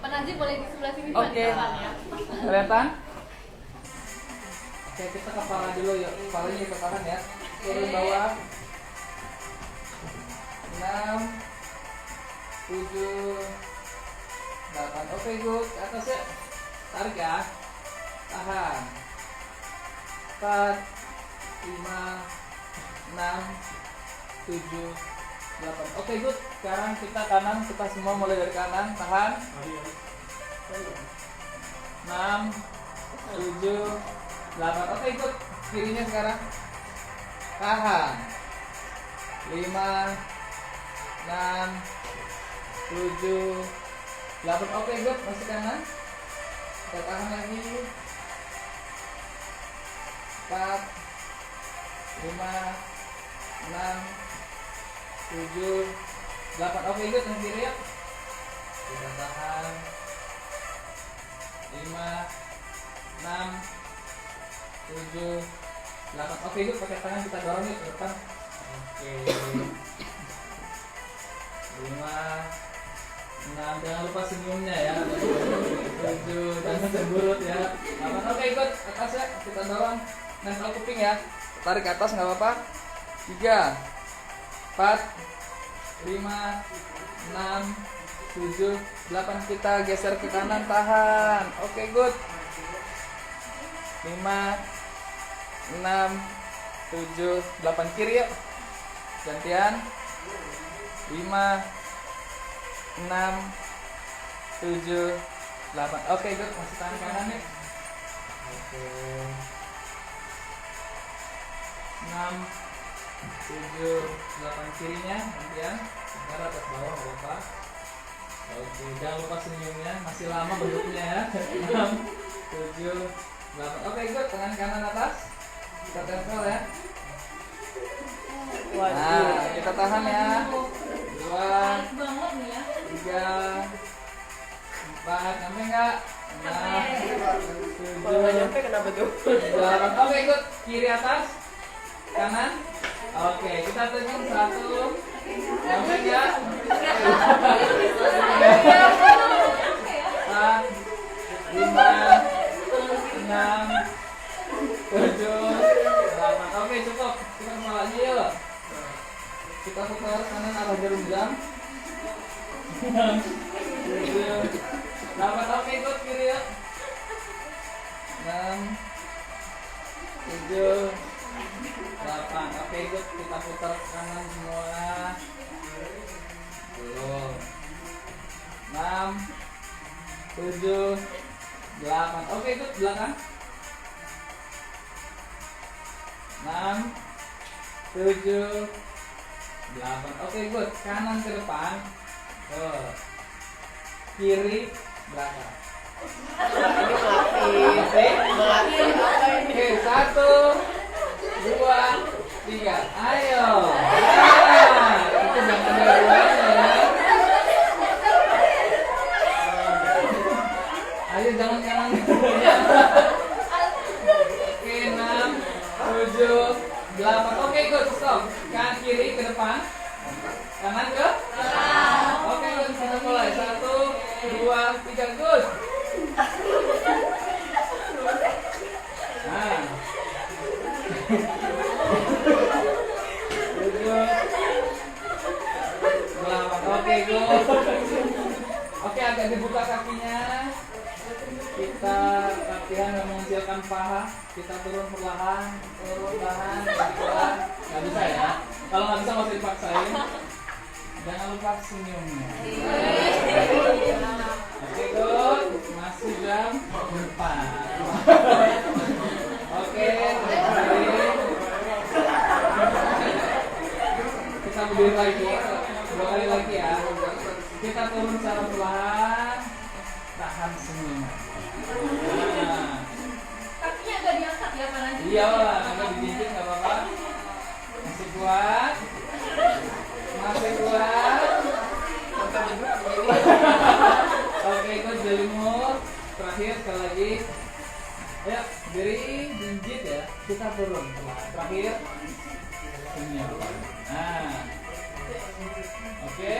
Pak Najib boleh di sebelah sini Pak, Oke. di depan ya. Kelihatan? Oke, kita kepala dulu yuk. Kepalanya kita tahan ya. Turun bawah. 6 7 8. Oke, good. Ke atas ya. Tarik ya. Tahan. 4 5 6 7 8. Oke, good. Sekarang kita kanan, kita semua mulai dari kanan. Tahan. 6 7 8. Oke, ikut kirinya sekarang. Tahan. 5 6 7 8. Oke, ikut masih kanan. Kita tahan lagi. 4 5 6 7 8. Oke, ikut yang kiri ya. Kita tahan. 5 6 7 8. Oke, yuk pakai tangan kita dorong yuk ke depan. Oke. 5 6. Jangan lupa senyumnya ya. 7. Jangan terburut ya. 8. Oke, ikut atas ya. Kita dorong. Nempel kuping ya. Tarik ke atas nggak apa-apa. 3 4 5 6 7 8. Kita geser ke kanan, tahan. Oke, good. 5 6 7 8. Kiri yuk. Gantian. 5 6 7 8. Oke, good. Masih tangan kanan nih. Oke. 6 7 8. Kirinya gantian. Sekarang atas bawah nggak apa-apa. Oke, jangan lupa senyumnya, masih lama bentuknya ya. 6 7 8. Oke, ikut tangan kanan atas. Kita tempel ya. Nah, kita tahan ya. 2 Panas banget nih ya. 3 4. Sampai enggak? 6 Kalau nggak 7 nyampe kenapa tuh? 8. Oke, ikut kiri atas, kanan. Oke, kita tekan 1. Sampai enggak? 4 5 6 7 8. Oke, cukup. Kita kepala aja yuk. Kita putar kanan arah jarum jam. 6 7 8. Oke, ikut kiri yuk. 6 7 8. Oke, ikut kita putar kanan semua. Belum. 6 7 8. Oke, ikut belakang. 6 7 8. Oke, ikut kanan ke depan. Kiri belakang. Ini melatih apa ini? Oke, 1 2 3. Ayo. Nah, itu jangan dua-duanya ya. Ayo jangan kanan. Oke, 6 7 8. Oke, ikut stop. Kanan kiri ke depan. Kanan ke belakang. Oke, ikut kita mulai. 1 2 3. Good. Nah. 7 8. Oke, good. Oke, agak dibuka kakinya. Kita latihan mengecilkan paha. Kita turun perlahan, turun tahan, pelan. Nggak bisa ya? Kalau nggak bisa nggak usah dipaksain. Jangan lupa senyumnya. Oke, good. Masih jam 4. Oke, kita berdiri lagi. 2 kali lagi ya. Kita turun secara perlahan. Tahan senyum. Nah. Kakinya agak diangkat ya Pak Najib. Iya lah, agak digigit nggak apa-apa. Masih kuat. 6 tarik keluar. Sampai beduk begini. Oke, itu jelimut. Terakhir sekali lagi. Ayo, berdiri, jinjit ya. Kita turun. Terakhir. Ini ya. Nah. Oke.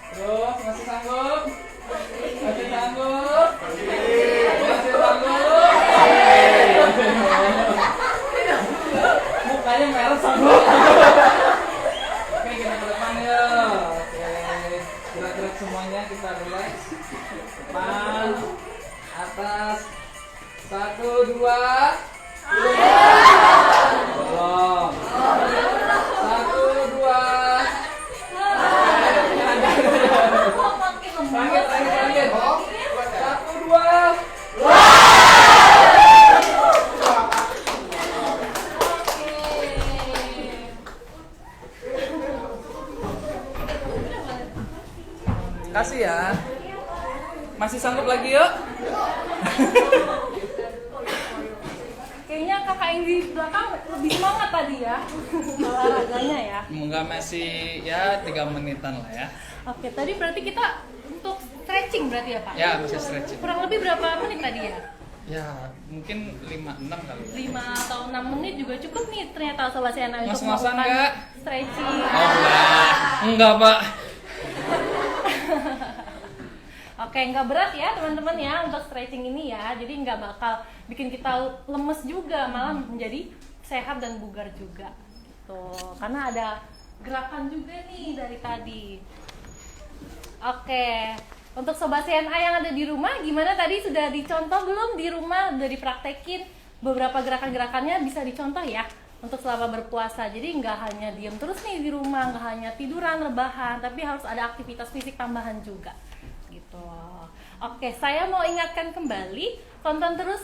Terus masih sanggup? Masih sanggup? Masih sanggup? Mukanya merah sanggup. Oke, kita ke depan yuk. Oke, gerak-gerak semuanya kita relax. Depan, atas, 1, 2. Belum. 1, 2. Terakhir. 1, 2. Kasih ya. Masih sanggup lagi yuk? Kayaknya kakak yang di belakang lebih semangat tadi ya olahraganya ya. Enggak, masih ya 3 menitan lah ya. Oke, tadi berarti kita untuk stretching berarti ya Pak? Ya, masih stretching. Kurang lebih berapa menit tadi ya? Ya, mungkin 5-6 kali. 5 atau 6 menit juga cukup nih ternyata Sobat Siana untuk Ngos-ngosan melakukan nggak? stretching. Oh, enggak Pak. Oke, nggak berat ya teman-teman ya untuk stretching ini ya. Jadi nggak bakal bikin kita lemes juga, malah menjadi sehat dan bugar juga. Gitu. Karena ada gerakan juga nih dari tadi. Oke, untuk Sobat CNA yang ada di rumah, gimana tadi sudah dicontoh belum di rumah? Udah dipraktekin beberapa gerakan-gerakannya bisa dicontoh ya untuk selama berpuasa. Jadi nggak hanya diem terus nih di rumah, nggak hanya tiduran, rebahan, tapi harus ada aktivitas fisik tambahan juga. Gitu. Oke, saya mau ingatkan kembali, tonton terus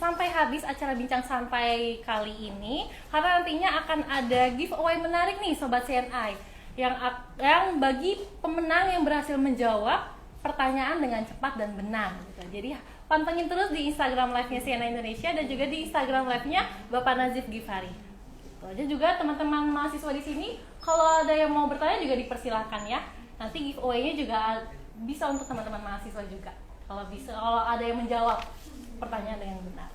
sampai habis acara Bincang Santai kali ini, karena nantinya akan ada giveaway menarik nih Sobat CNI yang bagi pemenang yang berhasil menjawab pertanyaan dengan cepat dan benar gitu. Jadi pantengin terus di Instagram live-nya CNI Indonesia dan juga di Instagram live-nya Bapak Nazif Gifari. Gitu aja juga teman-teman mahasiswa di sini, kalau ada yang mau bertanya juga dipersilahkan ya. Nanti giveaway-nya juga bisa untuk teman-teman mahasiswa juga. Kalau ada yang menjawab pertanyaan dengan benar.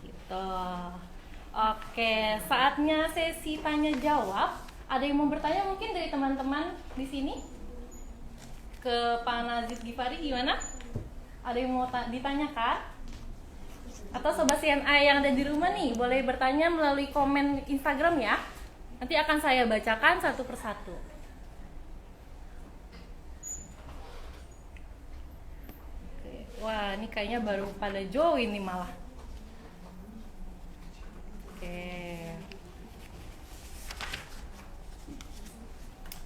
Gitu. Oke, saatnya sesi tanya jawab. Ada yang mau bertanya mungkin dari teman-teman di sini? Ke Pak Nazif Gifari gimana? Ada yang mau ditanyakan? Atau Sobat CNA yang ada di rumah nih, boleh bertanya melalui komen Instagram ya. Nanti akan saya bacakan satu persatu. Oke. Wah, ini kayaknya baru pada join nih malah.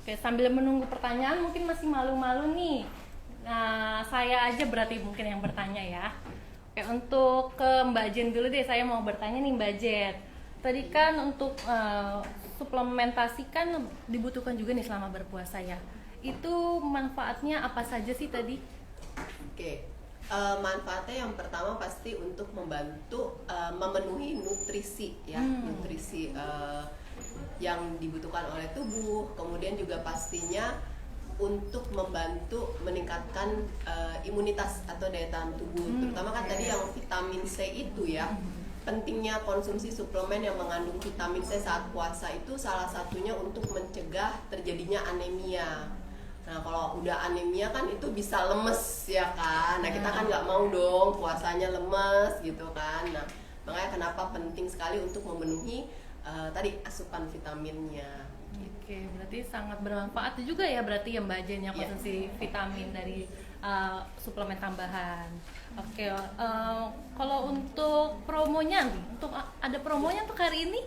Oke, sambil menunggu pertanyaan mungkin masih malu-malu nih. Nah, saya aja berarti mungkin yang bertanya ya. Oke, untuk ke Mbak Jen dulu deh, saya mau bertanya nih Mbak Jen. Tadi kan untuk suplementasi kan dibutuhkan juga nih selama berpuasa ya. Itu manfaatnya apa saja sih tadi? Oke, manfaatnya yang pertama pasti untuk membantu memenuhi nutrisi ya, nutrisi yang dibutuhkan oleh tubuh. Kemudian juga pastinya untuk membantu meningkatkan imunitas atau daya tahan tubuh, terutama kan tadi yang vitamin C itu ya. Pentingnya konsumsi suplemen yang mengandung vitamin C saat puasa itu salah satunya untuk mencegah terjadinya anemia. Nah, kalau udah anemia kan itu bisa lemes ya kan. Nah, kita kan nggak mau dong puasanya lemes gitu kan. Nah, makanya kenapa penting sekali untuk memenuhi tadi asupan vitaminnya. Oke, berarti sangat bermanfaat juga ya berarti ya Mbak Jen yang konsumsi vitamin dari suplemen tambahan. Oke, kalau untuk promonya nih, untuk ada promonya untuk hari ini?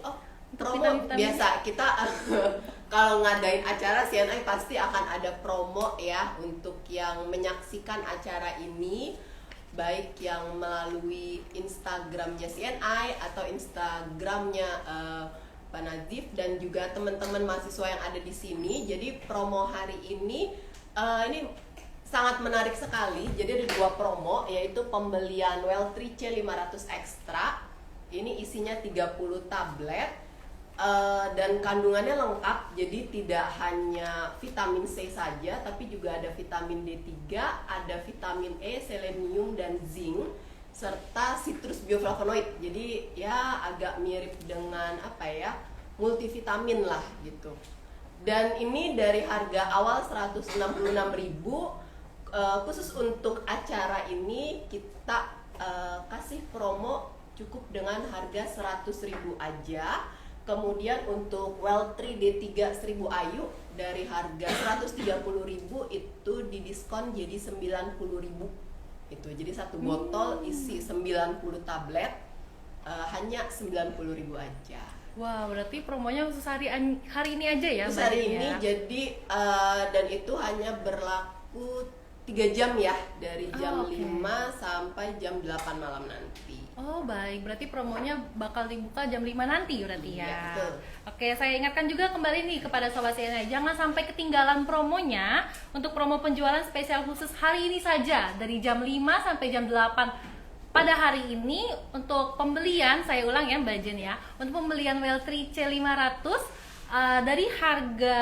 Untuk Promo vitamin-vitamin? biasa kita kalau ngadain acara CNI pasti akan ada promo ya untuk yang menyaksikan acara ini, baik yang melalui Instagramnya CNI atau Instagramnya Pak Nazif dan juga teman-teman mahasiswa yang ada di sini. Jadi promo hari ini sangat menarik sekali. Jadi ada 2 promo, yaitu pembelian Well 3C 500 Extra. Ini isinya 30 tablet Dan kandungannya lengkap, jadi tidak hanya vitamin C saja, tapi juga ada vitamin D3, ada vitamin E, selenium, dan zinc, serta citrus bioflavonoid. Jadi ya agak mirip dengan multivitamin lah gitu. Dan ini dari harga awal 166.000, khusus untuk acara ini kita kasih promo cukup dengan harga 100.000 aja. Kemudian untuk Well3 D3 1000 IU dari harga 130.000 itu didiskon jadi 90.000. Itu jadi satu botol isi 90 tablet hanya 90.000 aja. Wah, berarti promonya khusus hari ini aja ya? Khusus hari Mbak Jen, ini ya? jadi dan itu hanya berlaku 3 jam ya, dari jam 5 sampai jam 8 malam nanti. Oh baik, berarti promonya bakal dibuka jam 5 nanti berarti ya? Iya, betul. Oke, saya ingatkan juga kembali nih kepada Sobat CNI, jangan sampai ketinggalan promonya untuk promo penjualan spesial khusus hari ini saja dari jam 5 sampai jam 8 pada hari ini. Untuk pembelian, saya ulang ya Mbak Jen ya, untuk pembelian Well3 C500 dari harga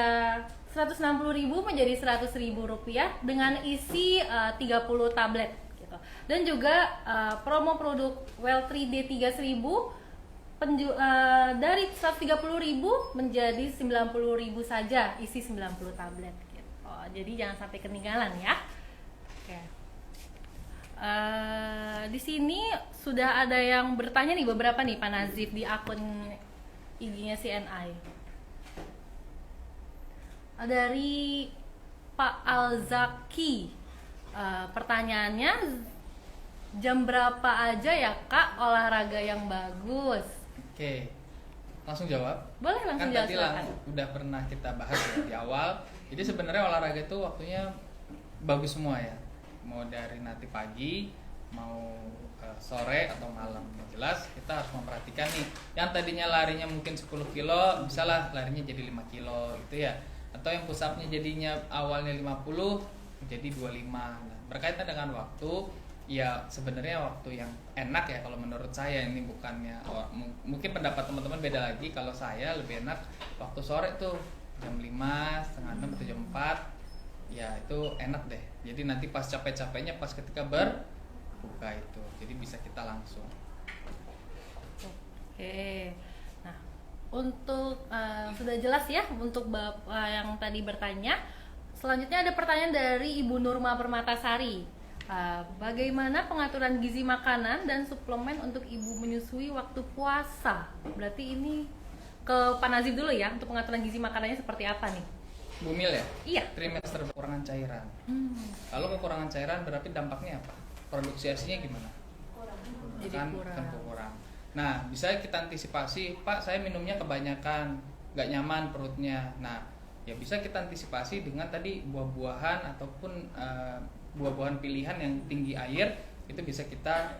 160.000 menjadi 100.000 rupiah dengan isi 30 tablet gitu. Dan juga promo produk Well3 D3 1000 dari 130.000 menjadi 90.000 saja isi 90 tablet gitu. Jadi jangan sampai ketinggalan ya. Oke. Di sini sudah ada yang bertanya nih, beberapa nih Pak Nazif di akun IG-nya CNI. Dari Pak Alzaki, pertanyaannya, jam berapa aja ya Kak olahraga yang bagus? Oke, langsung jawab. Boleh langsung Kan jawab, tadi silakan. udah pernah kita bahas ya di awal. Jadi sebenarnya olahraga itu waktunya bagus semua ya. Mau dari nanti pagi, mau sore atau malam. Yang jelas kita harus memperhatikan nih. Yang tadinya larinya mungkin 10 kilo, misalnya larinya jadi 5 kilo gitu ya. Atau yang push up-nya jadinya awalnya 50 jadi 25. Nah, berkaitan dengan waktu, ya sebenarnya waktu yang enak ya kalau menurut saya, ini bukannya mungkin pendapat teman-teman beda lagi. Kalau saya lebih enak waktu sore tuh jam 5, setengah 6 atau jam 4. Ya itu enak deh. Jadi nanti pas capek-capeknya pas ketika berbuka itu. Jadi bisa kita langsung. Oke. Nah, untuk sudah jelas ya untuk Bapak yang tadi bertanya. Selanjutnya ada pertanyaan dari Ibu Nurma Permatasari. Bagaimana pengaturan gizi makanan dan suplemen untuk ibu menyusui waktu puasa? Berarti ini ke Pak Nazif dulu ya, untuk pengaturan gizi makanannya seperti apa nih? Bumil ya? Iya. Trimester kekurangan cairan. Kalau kekurangan cairan berarti dampaknya apa? Produksi ASI-nya gimana? Jadi Kan kurang. Nah, bisa kita antisipasi, Pak, saya minumnya kebanyakan, nggak nyaman perutnya. Nah, ya bisa kita antisipasi dengan tadi buah-buahan ataupun buah-buahan pilihan yang tinggi air, itu bisa kita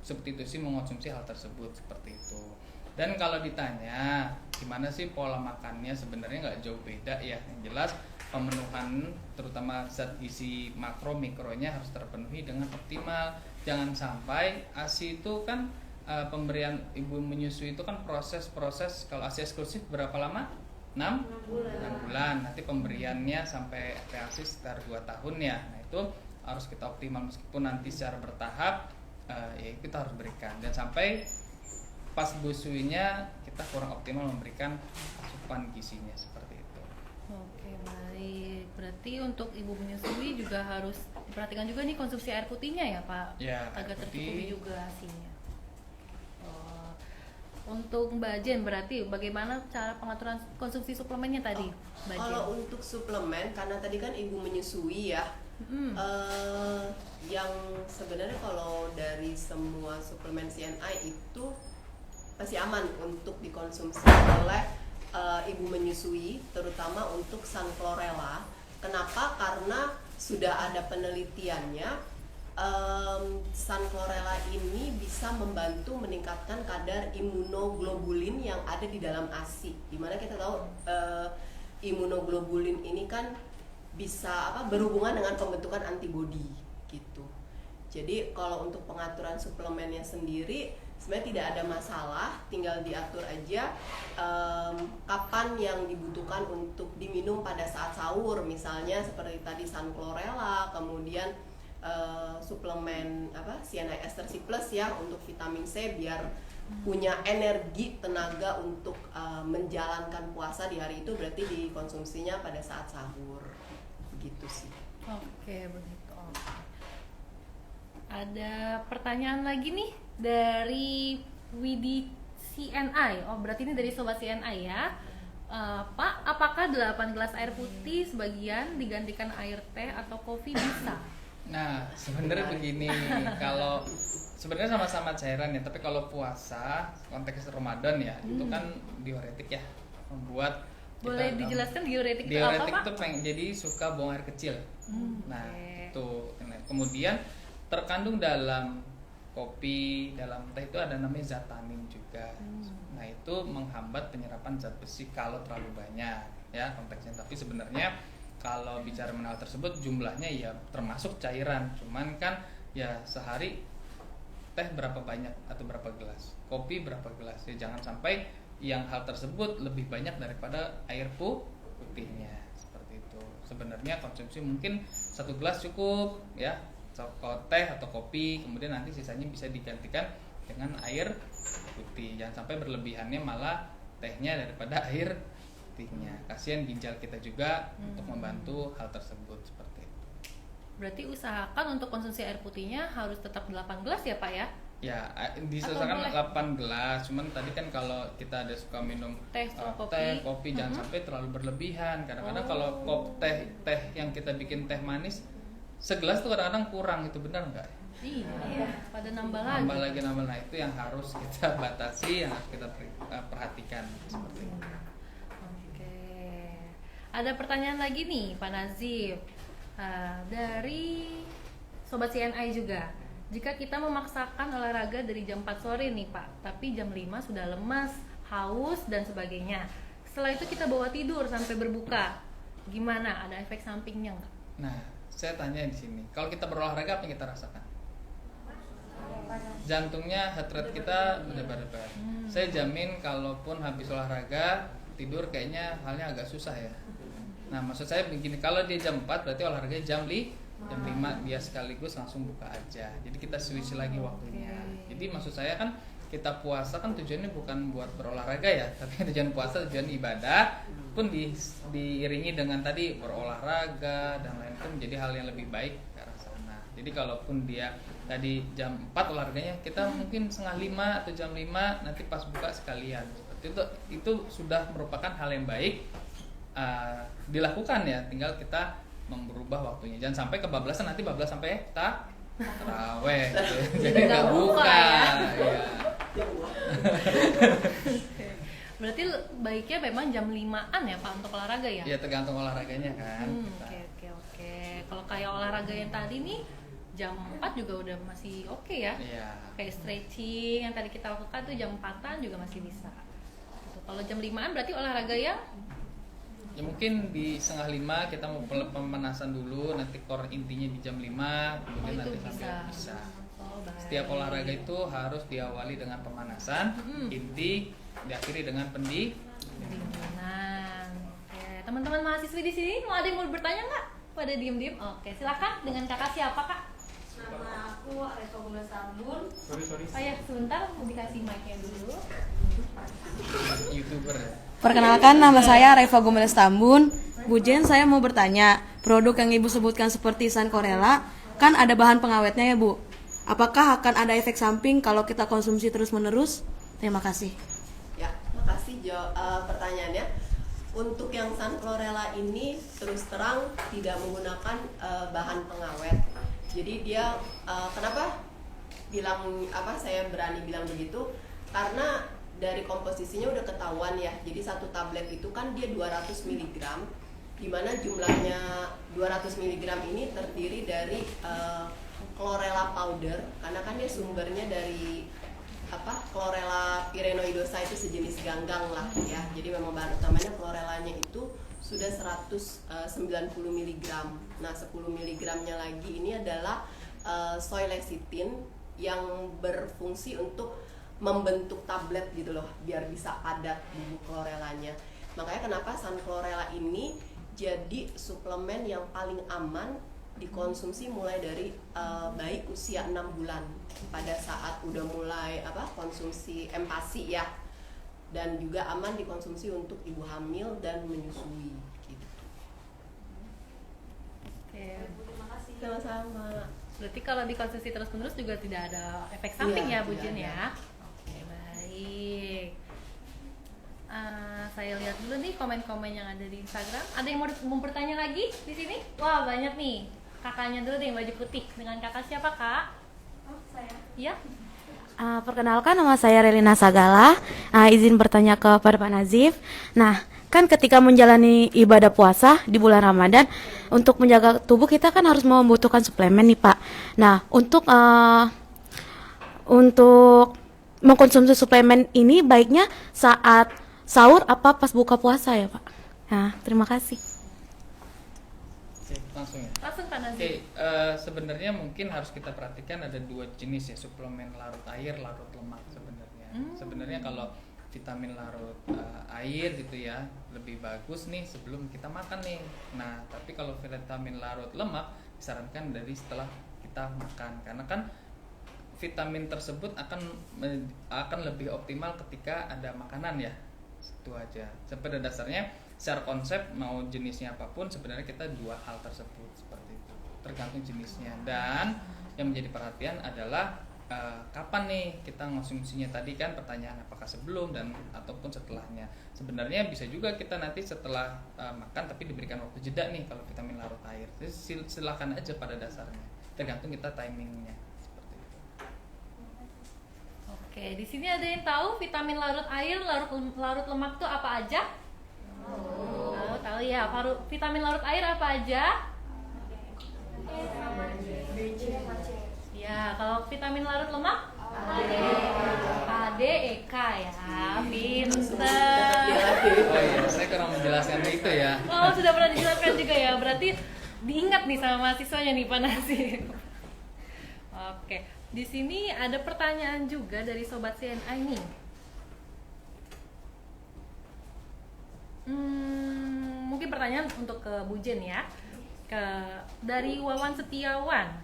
substitusi mengonsumsi hal tersebut seperti itu. Dan kalau ditanya gimana sih pola makannya, sebenarnya nggak jauh beda ya. Yang jelas pemenuhan terutama zat gizi makro mikronya harus terpenuhi dengan optimal. Jangan sampai ASI itu kan pemberian ibu menyusui itu kan proses kalau ASI eksklusif berapa lama? 6 bulan. Nanti pemberiannya sampai ASI sekitar 2 tahun ya. Nah itu harus kita optimal, meskipun nanti secara bertahap ya kita harus berikan. Dan sampai pas busuinya kita kurang optimal memberikan asupan gizinya seperti itu. Oke, baik. Berarti untuk ibu menyusui juga harus diperhatikan juga nih konsumsi air putihnya ya Pak? Ya, agar air putih. tercukupi juga asinya. Untuk Mbak Jen, berarti bagaimana cara pengaturan konsumsi suplemennya tadi, Mbak Jen? Kalau untuk suplemen, karena tadi kan ibu menyusui ya, yang sebenarnya kalau dari semua suplemen CNI itu masih aman untuk dikonsumsi oleh ibu menyusui, terutama untuk Sunflorella. Kenapa? Karena sudah ada penelitiannya. Sunflorella ini bisa membantu meningkatkan kadar imunoglobulin yang ada di dalam ASI. Dimana kita tahu imunoglobulin ini kan bisa berhubungan dengan pembentukan antibodi gitu. Jadi kalau untuk pengaturan suplemennya sendiri sebenarnya tidak ada masalah, tinggal diatur aja kapan yang dibutuhkan untuk diminum pada saat sahur, misalnya seperti tadi sun chlorella, kemudian suplemen cyanide ester C+ ya untuk vitamin C biar punya energi tenaga untuk menjalankan puasa di hari itu, berarti dikonsumsinya pada saat sahur gitu sih. Oke, begitu. Oke. Ada pertanyaan lagi nih dari Widi CNI. Oh, berarti ini dari sobat CNI ya. Pak, apakah 8 gelas air putih sebagian digantikan air teh atau kopi bisa? Nah, sebenarnya begini, kalau sebenarnya sama-sama cairan ya, tapi kalau puasa konteks Ramadan ya, itu kan diuretik ya, membuat Boleh dijelaskan diuretik itu diuretik apa, Pak? itu jadi suka buang air kecil. Nah, Oke. itu. Kemudian terkandung dalam kopi, dalam teh itu ada namanya zat tanin juga. Nah, itu menghambat penyerapan zat besi kalau terlalu banyak ya konteksnya. Tapi sebenarnya kalau bicara mengenai hal tersebut jumlahnya ya termasuk cairan, cuman kan ya sehari teh berapa banyak atau berapa gelas, kopi berapa gelas, ya jangan sampai yang hal tersebut lebih banyak daripada air putihnya, seperti itu. Sebenarnya konsumsi mungkin 1 gelas cukup ya, kalau teh atau kopi, kemudian nanti sisanya bisa digantikan dengan air putih. Jangan sampai berlebihannya malah tehnya daripada air putihnya. Kasihan ginjal kita juga untuk membantu hal tersebut seperti itu. Berarti usahakan untuk konsumsi air putihnya harus tetap 8 gelas ya, Pak ya? Ya, disesuaikan boleh? 8 gelas. Cuman tadi kan kalau kita ada suka minum Teh atau kopi jangan sampai terlalu berlebihan. Kadang-kadang kalau teh yang kita bikin teh manis segelas tuh kadang-kadang kurang, itu benar nggak? Iya, pada nambah lagi. Nah itu yang harus kita batasi, yang harus kita perhatikan seperti itu. Oke. Ada pertanyaan lagi nih, Pak Nazif. Dari Sobat CNI juga. Jika kita memaksakan olahraga dari jam 4 sore nih Pak, tapi jam 5 sudah lemas, haus, dan sebagainya. Setelah itu kita bawa tidur sampai berbuka. Gimana? Ada efek sampingnya nggak? Nah, saya tanya di sini, kalau kita berolahraga apa yang kita rasakan? Jantungnya, heart rate kita berdebar-debar. Saya jamin kalaupun habis olahraga tidur kayaknya halnya agak susah ya. Nah, maksud saya begini, kalau dia jam 4 berarti olahraga jam 5 dia sekaligus langsung buka aja. Jadi kita switch lagi waktunya. Jadi maksud saya kan kita puasa kan tujuannya bukan buat berolahraga ya, tapi tujuan puasa tujuan ibadah pun diiringi dengan tadi berolahraga dan lain itu menjadi hal yang lebih baik ke arah sana. Jadi kalaupun dia tadi jam 4 olahraganya, kita mungkin setengah 5 atau jam 5 nanti pas buka sekalian. Seperti itu sudah merupakan hal yang baik dilakukan ya, tinggal kita merubah waktunya. Jangan sampai kebablasan, nanti bablas sampai taraweh gitu. Jadi nggak buka ya. Berarti baiknya memang jam 5-an ya Pak untuk olahraga ya? Ya tergantung olahraganya kan. Oke. Kalau kayak olahraga yang tadi nih jam 4 juga udah masih oke ya? Iya. Kayak stretching yang tadi kita lakukan tuh jam 4-an juga masih bisa. Gitu. Kalau jam 5-an berarti olahraga ya? Ya mungkin di setengah 5 kita mau pemanasan dulu, nanti core intinya di jam 5, kemudian nanti sambil bisa. Baik. Setiap olahraga itu harus diawali dengan pemanasan, inti diakhiri dengan pendinginan. Oke, teman-teman mahasiswi di sini mau ada yang mau bertanya nggak? Pada diem-diem. Oke, silakan dengan kakak siapa kak? Nama aku Reva Gomez Tambun. Oh ya, sebentar mau dikasih mic-nya dulu. YouTuber. Perkenalkan, nama saya Reva Gomez Tambun. Bu Jen, saya mau bertanya, produk yang Ibu sebutkan seperti sun chlorella, kan ada bahan pengawetnya ya Bu? Apakah akan ada efek samping kalau kita konsumsi terus-menerus? Terima kasih. Ya, makasih Jo pertanyaannya. Untuk yang sun chlorella ini terus terang tidak menggunakan bahan pengawet. Jadi dia kenapa saya berani bilang begitu? Karena dari komposisinya udah ketahuan ya. Jadi satu tablet itu kan dia 200 mg, di mana jumlahnya 200 mg ini terdiri dari chlorella powder, karena kan dia sumbernya dari chlorella pirenoidosa, itu sejenis ganggang lah ya. Jadi memang bahan utamanya chlorellanya itu sudah 190 mg. Nah 10 mg-nya lagi ini adalah soy lecithin yang berfungsi untuk membentuk tablet gitu loh, biar bisa padat bubuk chlorella-nya. Makanya kenapa sun chlorella ini jadi suplemen yang paling aman dikonsumsi mulai dari bayi usia 6 bulan pada saat udah mulai konsumsi empasi ya, dan juga aman dikonsumsi untuk ibu hamil dan menyusui gitu. Oke. Terima kasih. Sama-sama. Berarti kalau dikonsumsi terus-menerus juga tidak ada efek samping Iya, ya Bu tidak Jen ada. ya? Oke, baik. Saya lihat dulu nih komen-komen yang ada di Instagram. Ada yang mau bertanya lagi di sini? Wah, banyak nih. Kakaknya dulu deh yang baju putih. Dengan kakak siapa, Kak? Oh, saya. Iya? Perkenalkan, nama saya Relina Sagala. Izin bertanya kepada Pak Nazif. Nah, kan ketika menjalani ibadah puasa di bulan Ramadan, untuk menjaga tubuh kita kan harus membutuhkan suplemen nih Pak. Nah, untuk mengkonsumsi suplemen ini baiknya saat sahur apa pas buka puasa ya Pak? Nah, terima kasih. Oke, langsung ya. Langsung Pak Nazif. Oke, sebenarnya mungkin harus kita perhatikan ada 2 jenis ya suplemen larut air, larut lemak sebenarnya. Sebenarnya kalau vitamin larut air gitu ya lebih bagus nih sebelum kita makan nih. Nah, tapi kalau vitamin larut lemak disarankan dari setelah kita makan, karena kan vitamin tersebut akan lebih optimal ketika ada makanan ya. Itu aja. Pada dasarnya secara konsep mau jenisnya apapun sebenarnya kita 2 hal tersebut seperti itu, tergantung jenisnya. Dan yang menjadi perhatian adalah kapan nih kita ngonsumsinya. Tadi kan pertanyaan apakah sebelum dan ataupun setelahnya. Sebenarnya bisa juga kita nanti setelah makan tapi diberikan waktu jeda nih kalau vitamin larut air. Jadi silakan aja pada dasarnya, tergantung kita timingnya seperti itu. Oke, di sini ada yang tahu vitamin larut air, larut lemak itu apa aja? Tahu ya. Vitamin larut air apa aja? Ya, kalau vitamin larut lemak? A, D, E, K ya. Pinter. Oh iya, saya kurang menjelaskan itu ya. Oh, sudah pernah dijelaskan juga ya. Berarti diingat nih sama mahasiswanya nih Pak Nasir. Oke, di sini ada pertanyaan juga dari sobat CNI nih. Mungkin pertanyaan untuk ke Bu Jen ya. Dari Wawan Setiawan.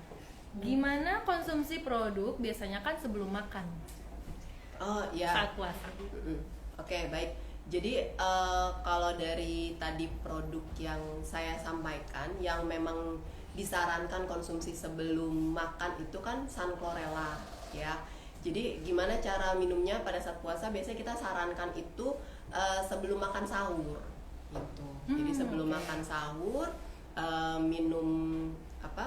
Gimana konsumsi produk biasanya kan sebelum makan Oh ya. saat puasa? Oke, baik. Jadi kalau dari tadi produk yang saya sampaikan yang memang disarankan konsumsi sebelum makan itu kan sun chlorella ya. Jadi gimana cara minumnya pada saat puasa? Biasanya kita sarankan itu sebelum makan sahur gitu. Jadi sebelum makan sahur minum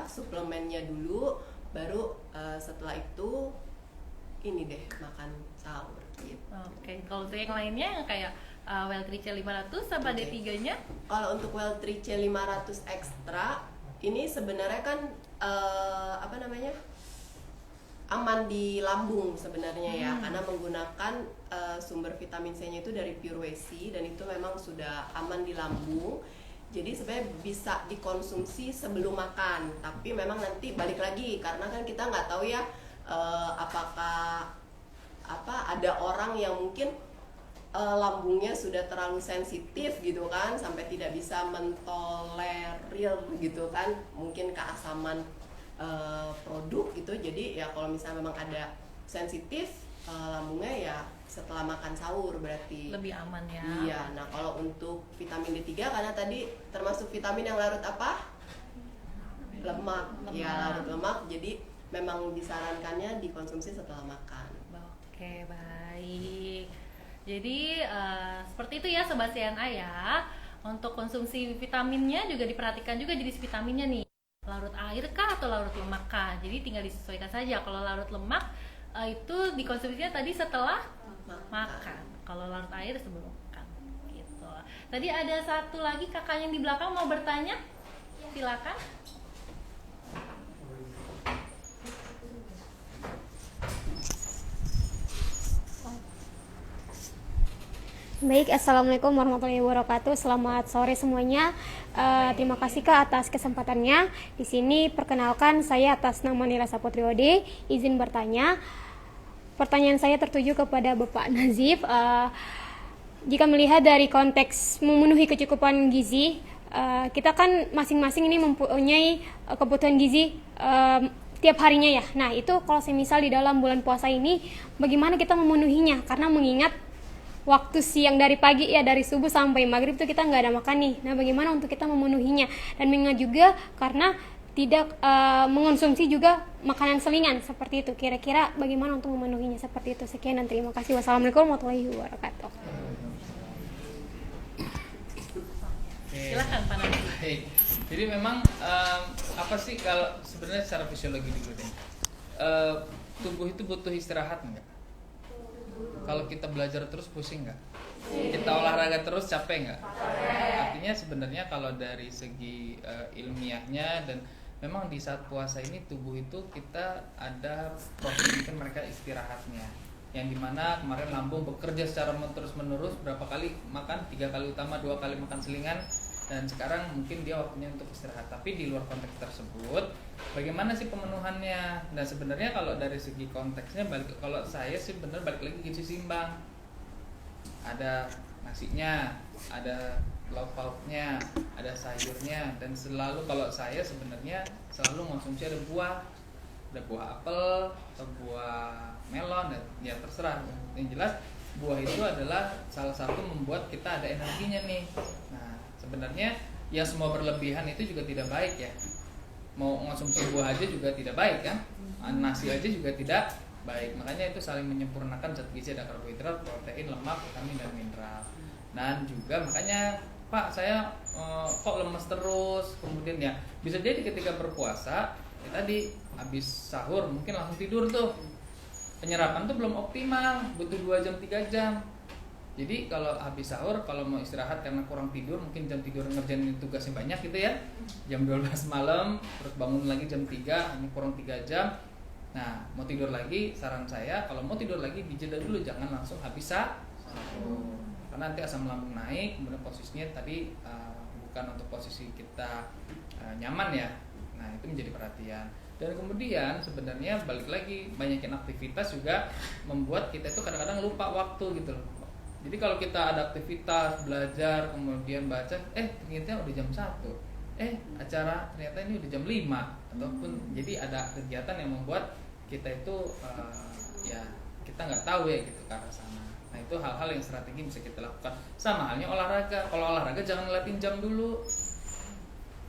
suplemennya dulu, baru setelah itu ini deh makan sahur gitu. Oke, kalau untuk yang lainnya yang kayak Weltrice 500 sama Oke. D3-nya? Kalau untuk Weltrice 500 Extra ini sebenarnya kan aman di lambung sebenarnya ya, karena menggunakan sumber vitamin C-nya itu dari Pure Whey dan itu memang sudah aman di lambung. Jadi sebenarnya bisa dikonsumsi sebelum makan, tapi memang nanti balik lagi karena kan kita nggak tahu ya apakah ada orang yang mungkin lambungnya sudah terlalu sensitif gitu kan sampai tidak bisa mentolerir gitu kan mungkin keasaman produk gitu. Jadi ya kalau misalnya memang ada sensitif lambungnya ya setelah makan sahur berarti Lebih aman ya. iya. Nah kalau untuk vitamin D3 karena tadi termasuk vitamin yang larut apa? Lemak. Ya larut lemak, jadi memang disarankannya dikonsumsi setelah makan. Oke, baik. Jadi seperti itu ya Sobat CNA ya. Untuk konsumsi vitaminnya juga diperhatikan juga jenis vitaminnya nih. Larut air kah atau larut lemak kah? Jadi tinggal disesuaikan saja. Kalau larut lemak itu dikonsumsinya tadi setelah makan. Kalau larut air sebelum makan. Gitu. Tadi ada satu lagi kakaknya di belakang mau bertanya. Silakan. Baik, Assalamualaikum warahmatullahi wabarakatuh. Selamat sore semuanya. Terima kasih Kak atas kesempatannya. Di sini perkenalkan saya atas nama Nila Saputriode, izin bertanya. Pertanyaan saya tertuju kepada Bapak Nazif. Jika melihat dari konteks memenuhi kecukupan gizi, kita kan masing-masing ini mempunyai kebutuhan gizi tiap harinya ya. Nah itu kalau semisal di dalam bulan puasa ini, bagaimana kita memenuhinya? Karena mengingat waktu siang dari pagi ya, dari subuh sampai maghrib tuh kita nggak ada makan nih. Nah bagaimana untuk kita memenuhinya? Dan mengingat juga karena tidak mengonsumsi juga makanan selingan seperti itu. Kira-kira bagaimana untuk memenuhinya seperti itu? Sekian dan terima kasih. Wassalamualaikum warahmatullahi wabarakatuh. Silakan Pak Nazif. Baik. Jadi memang apa sih kalau sebenarnya secara fisiologi dulu deh. Tubuh itu butuh istirahat nggak? Kalau kita belajar terus pusing nggak? Kita olahraga terus capek nggak? Artinya sebenarnya kalau dari segi ilmiahnya dan memang di saat puasa ini tubuh itu kita ada proses mungkin mereka istirahatnya, yang dimana kemarin lambung bekerja secara terus menerus berapa kali makan, 3 kali utama, 2 kali makan selingan, dan sekarang mungkin dia waktunya untuk istirahat. Tapi di luar konteks tersebut bagaimana sih pemenuhannya? Nah sebenarnya kalau dari segi konteksnya kalau saya sih bener balik lagi gizi seimbang, ada nasinya, ada lauk pauknya, ada sayurnya, dan selalu kalau saya sebenarnya selalu mengonsumsi ada buah apel atau buah melon, dan ya terserah. Yang jelas buah itu adalah salah satu membuat kita ada energinya nih. Nah sebenarnya yang semua berlebihan itu juga tidak baik ya. Mau mengonsumsi buah aja juga tidak baik kan, nasi aja juga tidak baik. Makanya itu saling menyempurnakan zat gizi, ada karbohidrat, protein, lemak, vitamin, dan mineral. Dan juga makanya Pak saya kok lemes terus, kemudian ya bisa jadi ketika berpuasa ya tadi habis sahur mungkin langsung tidur tuh, penyerapan tuh belum optimal, butuh 2 jam 3 jam. Jadi kalau habis sahur, kalau mau istirahat karena kurang tidur, mungkin jam tidur ngerjain tugasnya banyak gitu ya, jam 12 malam, terus bangun lagi jam 3, hanya kurang 3 jam. Nah mau tidur lagi, saran saya kalau mau tidur lagi dijeda dulu, jangan langsung habis sahur, karena nanti asam lambung naik, kemudian posisinya tadi bukan untuk posisi kita nyaman ya. Nah itu menjadi perhatian. Dan kemudian sebenarnya balik lagi, banyakin aktivitas juga membuat kita itu kadang-kadang lupa waktu gitu loh. Jadi kalau kita ada aktivitas, belajar, kemudian baca, ternyata udah jam 1, acara ternyata ini udah jam 5, ataupun jadi ada kegiatan yang membuat kita itu ya kita nggak tahu ya gitu ke arah sana. Nah itu hal-hal yang strategi bisa kita lakukan. Sama halnya olahraga. Kalau olahraga jangan ngeliatin jam dulu.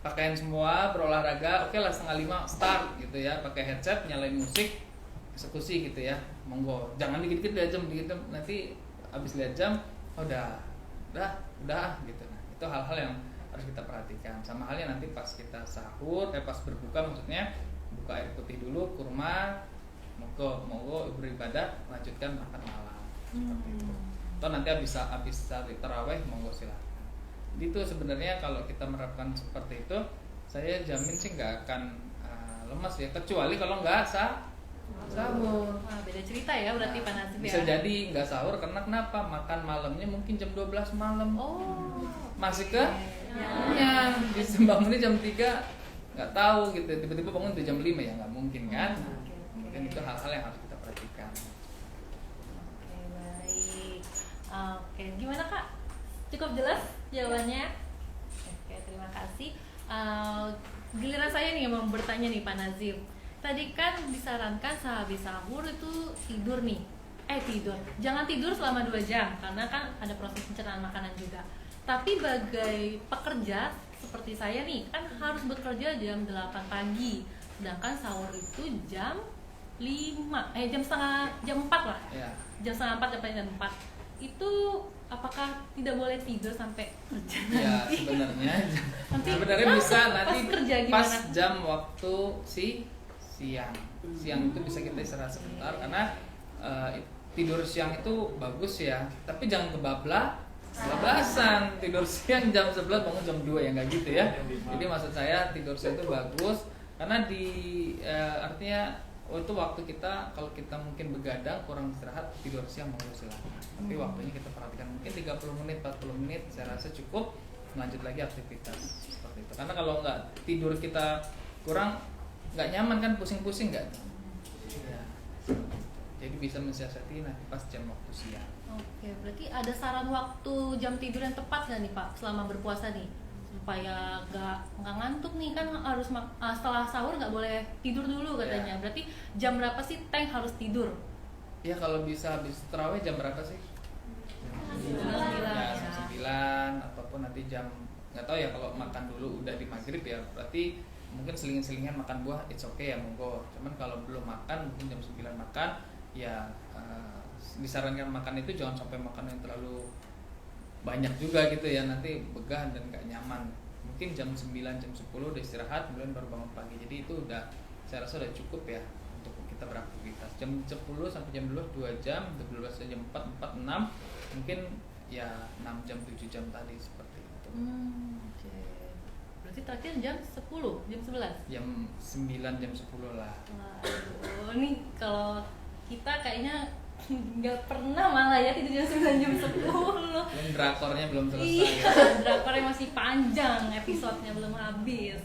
Pakaian semua berolahraga, oke lah 4:30 start gitu ya. Pakai headset, nyalain musik, eksekusi gitu ya. Monggo. Jangan dikit-dikit lihat jam, dikit nanti habis lihat jam, udah gitu. Nah itu hal-hal yang harus kita perhatikan. Sama halnya nanti pas kita sahur, pas berbuka maksudnya buka air putih dulu, kurma, monggo beribadah, lanjutkan makan malam. Seperti itu. Atau nanti habis taraweh monggo silakan. Jadi itu sebenarnya kalau kita menerapkan seperti itu, saya jamin sih nggak akan lemas ya, kecuali kalau nggak sahur. Wah, beda cerita ya berarti Pak Nazif ya. Bisa jadi nggak sahur karena kenapa? Makan malamnya mungkin jam 12 malam. Oh. Masih ke? Ya. Bisa bangunnya jam 3 nggak tahu gitu. Tiba-tiba bangun tuh jam 5 ya nggak mungkin kan? Mungkin itu hal-hal yang harus kita perhatikan. Oke, baik. Oke, gimana Kak? Cukup jelas jawabannya? Oke, terima kasih. Giliran saya nih yang mau bertanya nih Pak Nazif. Tadi kan disarankan sehabis sahur itu tidur nih. Jangan tidur selama 2 jam karena kan ada proses pencernaan makanan juga. Tapi bagai pekerja seperti saya nih kan harus bekerja jam 8 pagi. Sedangkan sahur itu jam 4 lah. Ya. Jam setengah 4 sampai jam 4. Itu apakah tidak boleh tidur sampai kerja Ya nanti? sebenarnya bisa nanti pas kerja pas gimana? jam waktu siang itu bisa kita istirahat sebentar karena tidur siang itu bagus ya, tapi jangan kebablasan tidur siang jam 11 bangun jam 2 ya nggak gitu ya. Jadi maksud saya tidur siang itu bagus karena artinya itu waktu kita, kalau kita mungkin begadang kurang istirahat, tidur siang mau silakan. Tapi waktunya kita perhatikan mungkin 30 menit 40 menit saya rasa cukup. melanjut lagi aktivitas seperti itu. Karena kalau nggak tidur kita kurang, nggak nyaman kan, pusing-pusing nggak? Ya. Jadi bisa mensiasati nanti pas jam waktu siang. Oke, berarti ada saran waktu jam tidur yang tepat nggak nih Pak selama berpuasa nih? Supaya nggak ngantuk nih, kan harus setelah sahur nggak boleh tidur dulu katanya. Berarti jam berapa sih Teng harus tidur? Ya kalau bisa habis terawih jam berapa sih? Ya, jam 9 ataupun nanti jam, nggak tahu ya, kalau makan dulu udah di maghrib ya berarti mungkin selingan-selingan makan buah, it's okay ya, monggo. Cuman kalau belum makan mungkin jam 9 makan ya, disarankan makan itu jangan sampai makan yang terlalu banyak juga gitu ya, nanti begah dan nggak nyaman. Mungkin jam 9, jam 10 udah istirahat, kemudian baru bangun pagi. Jadi itu udah, saya rasa udah cukup ya untuk kita beraktivitas. Jam 10 sampai jam 12 2 jam, 12 jam 4 6, mungkin ya 6 jam 7 jam tadi seperti itu. Oke. Berarti terakhir jam 10, jam 11? Jam 9, jam 10 lah. Waduh, ini kalau kita kayaknya nggak pernah malah ya tidur jam 9, jam 10. Dan drakornya belum selesai Iya, ya. drakornya masih panjang, episodenya belum habis.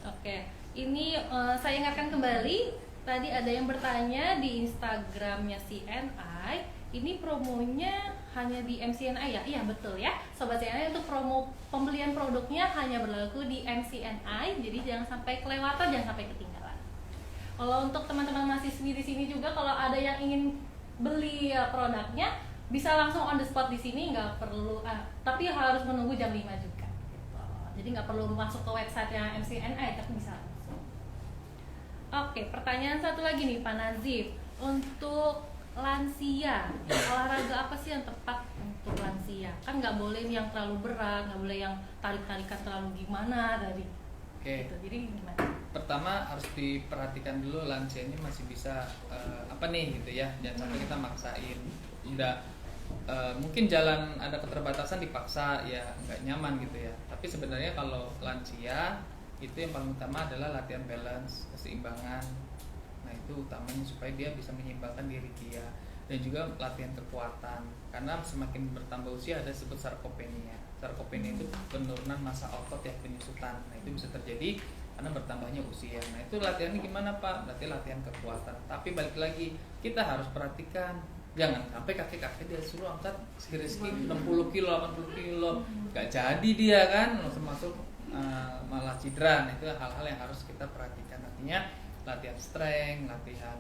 Oke, ini saya ingatkan kembali, tadi ada yang bertanya di Instagramnya CNI, ini promonya hanya di MCNI ya? Iya betul ya, Sobat CNI, untuk promo pembelian produknya hanya berlaku di MCNI, jadi jangan sampai kelewatan, jangan sampai ketinggalan. Kalau untuk teman-teman mahasiswi di sini juga, kalau ada yang ingin beli produknya, bisa langsung on the spot di sini, nggak perlu, tapi harus menunggu jam 5 juga. Gitu. Jadi nggak perlu masuk ke website-nya MCNI, tapi bisa langsung. Oke, pertanyaan satu lagi nih Pak Nazif, untuk lansia, olahraga apa sih yang tepat untuk lansia? Kan nggak boleh yang terlalu berat, nggak boleh yang tarik-tarikan terlalu gimana tadi. Oke. Gitu. Jadi gimana? Pertama harus diperhatikan dulu lansia ini masih bisa apa nih gitu ya, jangan sampai kita maksain. Udah mungkin jalan ada keterbatasan dipaksa ya nggak nyaman gitu ya. Tapi sebenarnya kalau lansia itu yang paling utama adalah latihan balance, keseimbangan. Nah itu utamanya supaya dia bisa menyeimbangkan diri dia, dan juga latihan kekuatan. Karena semakin bertambah usia ada disebut sarkopenia. Sarkopenia itu penurunan massa otot ya, penyusutan. Nah itu bisa terjadi karena bertambahnya usia. Nah itu latihannya gimana Pak? Berarti latihan kekuatan. Tapi balik lagi, kita harus perhatikan, jangan sampai kakek-kakek dia suruh angkat ski 60 kilo, 80 kilo, nggak jadi dia kan, langsung masuk malah cedera. Nah itu hal-hal yang harus kita perhatikan. Artinya latihan strength, latihan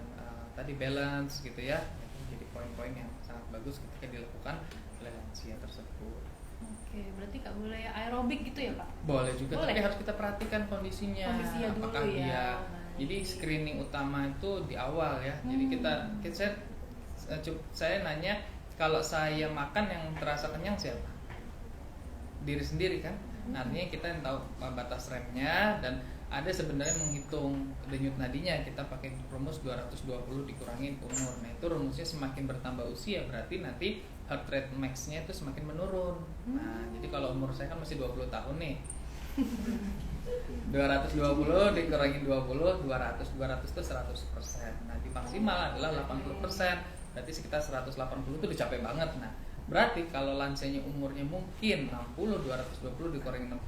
tadi balance gitu ya. Itu jadi poin-poin yang sangat bagus ketika dilakukan oleh lansia tersebut. Oke, berarti nggak boleh aerobik gitu ya Pak? Boleh juga, Boleh. tapi harus kita perhatikan kondisinya. Kondisinya dulu apakah ya. dia. Baik. Jadi screening utama itu di awal ya. Jadi saya nanya, kalau saya makan yang terasa kenyang siapa? Diri sendiri kan. Nah, artinya kita yang tahu batas remnya, dan ada sebenarnya menghitung denyut nadinya. Kita pakai rumus 220 dikurangi umur. Nah itu rumusnya semakin bertambah usia berarti nanti heart rate max-nya itu semakin menurun. Nah jadi kalau umur saya kan masih 20 tahun nih, 220 dikurangi 20, 200 itu 100%. Nah di maksimal adalah 80%, berarti sekitar 180 itu udah capek banget. Nah berarti kalau lansianya umurnya mungkin 60, 220 dikurangi 60,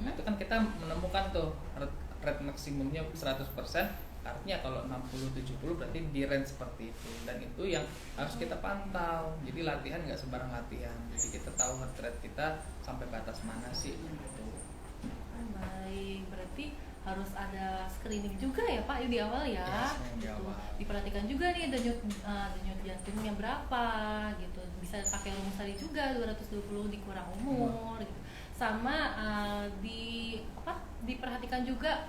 nah itu kan kita menemukan tuh rate maksimumnya 100%. Artinya kalau 60-70 berarti di range seperti itu, dan itu yang harus kita pantau. Jadi latihan nggak sembarang latihan, jadi kita tahu heart rate kita sampai batas mana sih gitu. Baik, berarti harus ada screening juga ya Pak di awal ya. Ya, screening di awal. Diperhatikan juga nih denyut jantungnya berapa gitu. Bisa pakai rumus tadi juga 220 dikurang umur gitu. Sama diperhatikan juga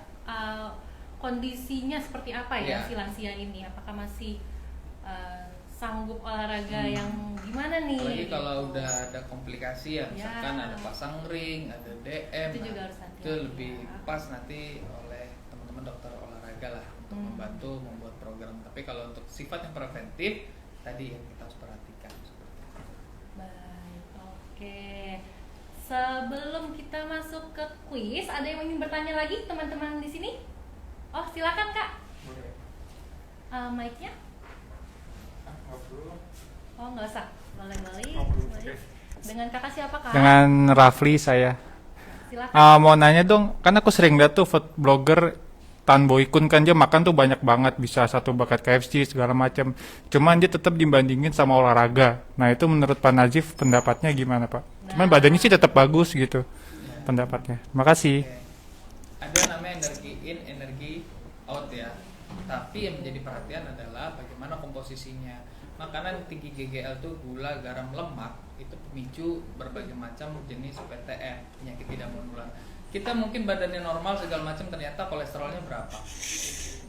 kondisinya seperti apa ya, si lansia ini, apakah masih sanggup olahraga yang gimana nih? Apalagi gitu. kalau udah ada komplikasi ya, misalkan ada pasang ring, ada DM, Itu juga nah, harus hati-hati itu lebih ya. pas nanti oleh teman-teman dokter olahraga lah untuk membantu membuat program. Tapi kalau untuk sifat yang preventif tadi yang kita harus perhatikan seperti itu. Baik, oke. Sebelum kita masuk ke kuis, ada yang ingin bertanya lagi teman-teman di sini? Oh, silakan Kak. Boleh. Mic-nya? Nggak perlu. Oh, nggak usah. Boleh. Nggak perlu. Oke. Dengan kakak siapa kak? Dengan Rafli saya. Silakan. Mau nanya dong, kan aku sering lihat tuh food blogger Tan Boy Kun kan dia makan tuh banyak banget, bisa satu bucket KFC segala macam. Cuman dia tetap dibandingin sama olahraga. Nah itu menurut Pak Nazif pendapatnya gimana Pak? Cuman badannya sih tetap bagus gitu pendapatnya. Makasih. Ada namanya energi in, energi out ya. Tapi yang menjadi perhatian adalah bagaimana komposisinya. Makanan tinggi GGL tuh gula, garam, lemak itu pemicu berbagai macam jenis PTM, penyakit tidak menular. Kita mungkin badannya normal segala macam, ternyata kolesterolnya berapa.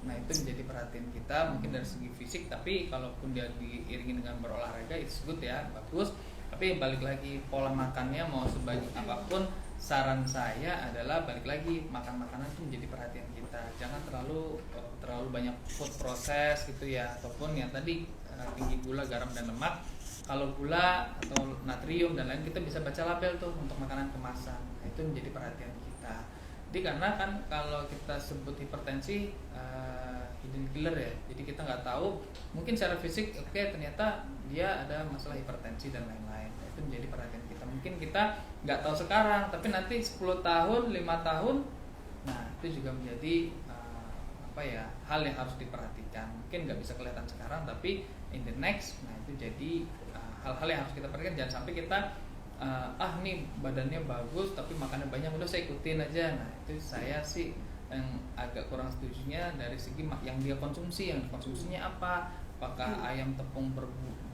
Nah itu menjadi perhatian kita mungkin dari segi fisik, tapi kalaupun dia diiringi dengan berolahraga it's good ya, bagus. Tapi balik lagi pola makannya mau sebanyak apapun, saran saya adalah balik lagi makan makanan itu menjadi perhatian kita. Jangan terlalu banyak food process gitu ya, ataupun yang tadi tinggi gula, garam dan lemak. Kalau gula atau natrium dan lain kita bisa baca label tuh untuk makanan kemasan. Nah, itu menjadi perhatian kita. Jadi karena kan kalau kita sebut hipertensi hidden killer ya. Jadi kita nggak tahu mungkin secara fisik oke, ternyata dia ada masalah hipertensi dan lain-lain. Nah, itu menjadi perhatian kita. Mungkin kita nggak tahu sekarang, tapi nanti 10 tahun, 5 tahun, nah itu juga menjadi hal yang harus diperhatikan. Mungkin nggak bisa kelihatan sekarang, tapi in the next, nah itu jadi hal-hal yang harus kita perhatikan. Jangan sampai kita nih badannya bagus tapi makannya banyak, udah saya ikutin aja. Nah itu saya sih yang agak kurang setujunya dari segi yang dia konsumsi, yang konsumsinya apa, apakah ayam tepung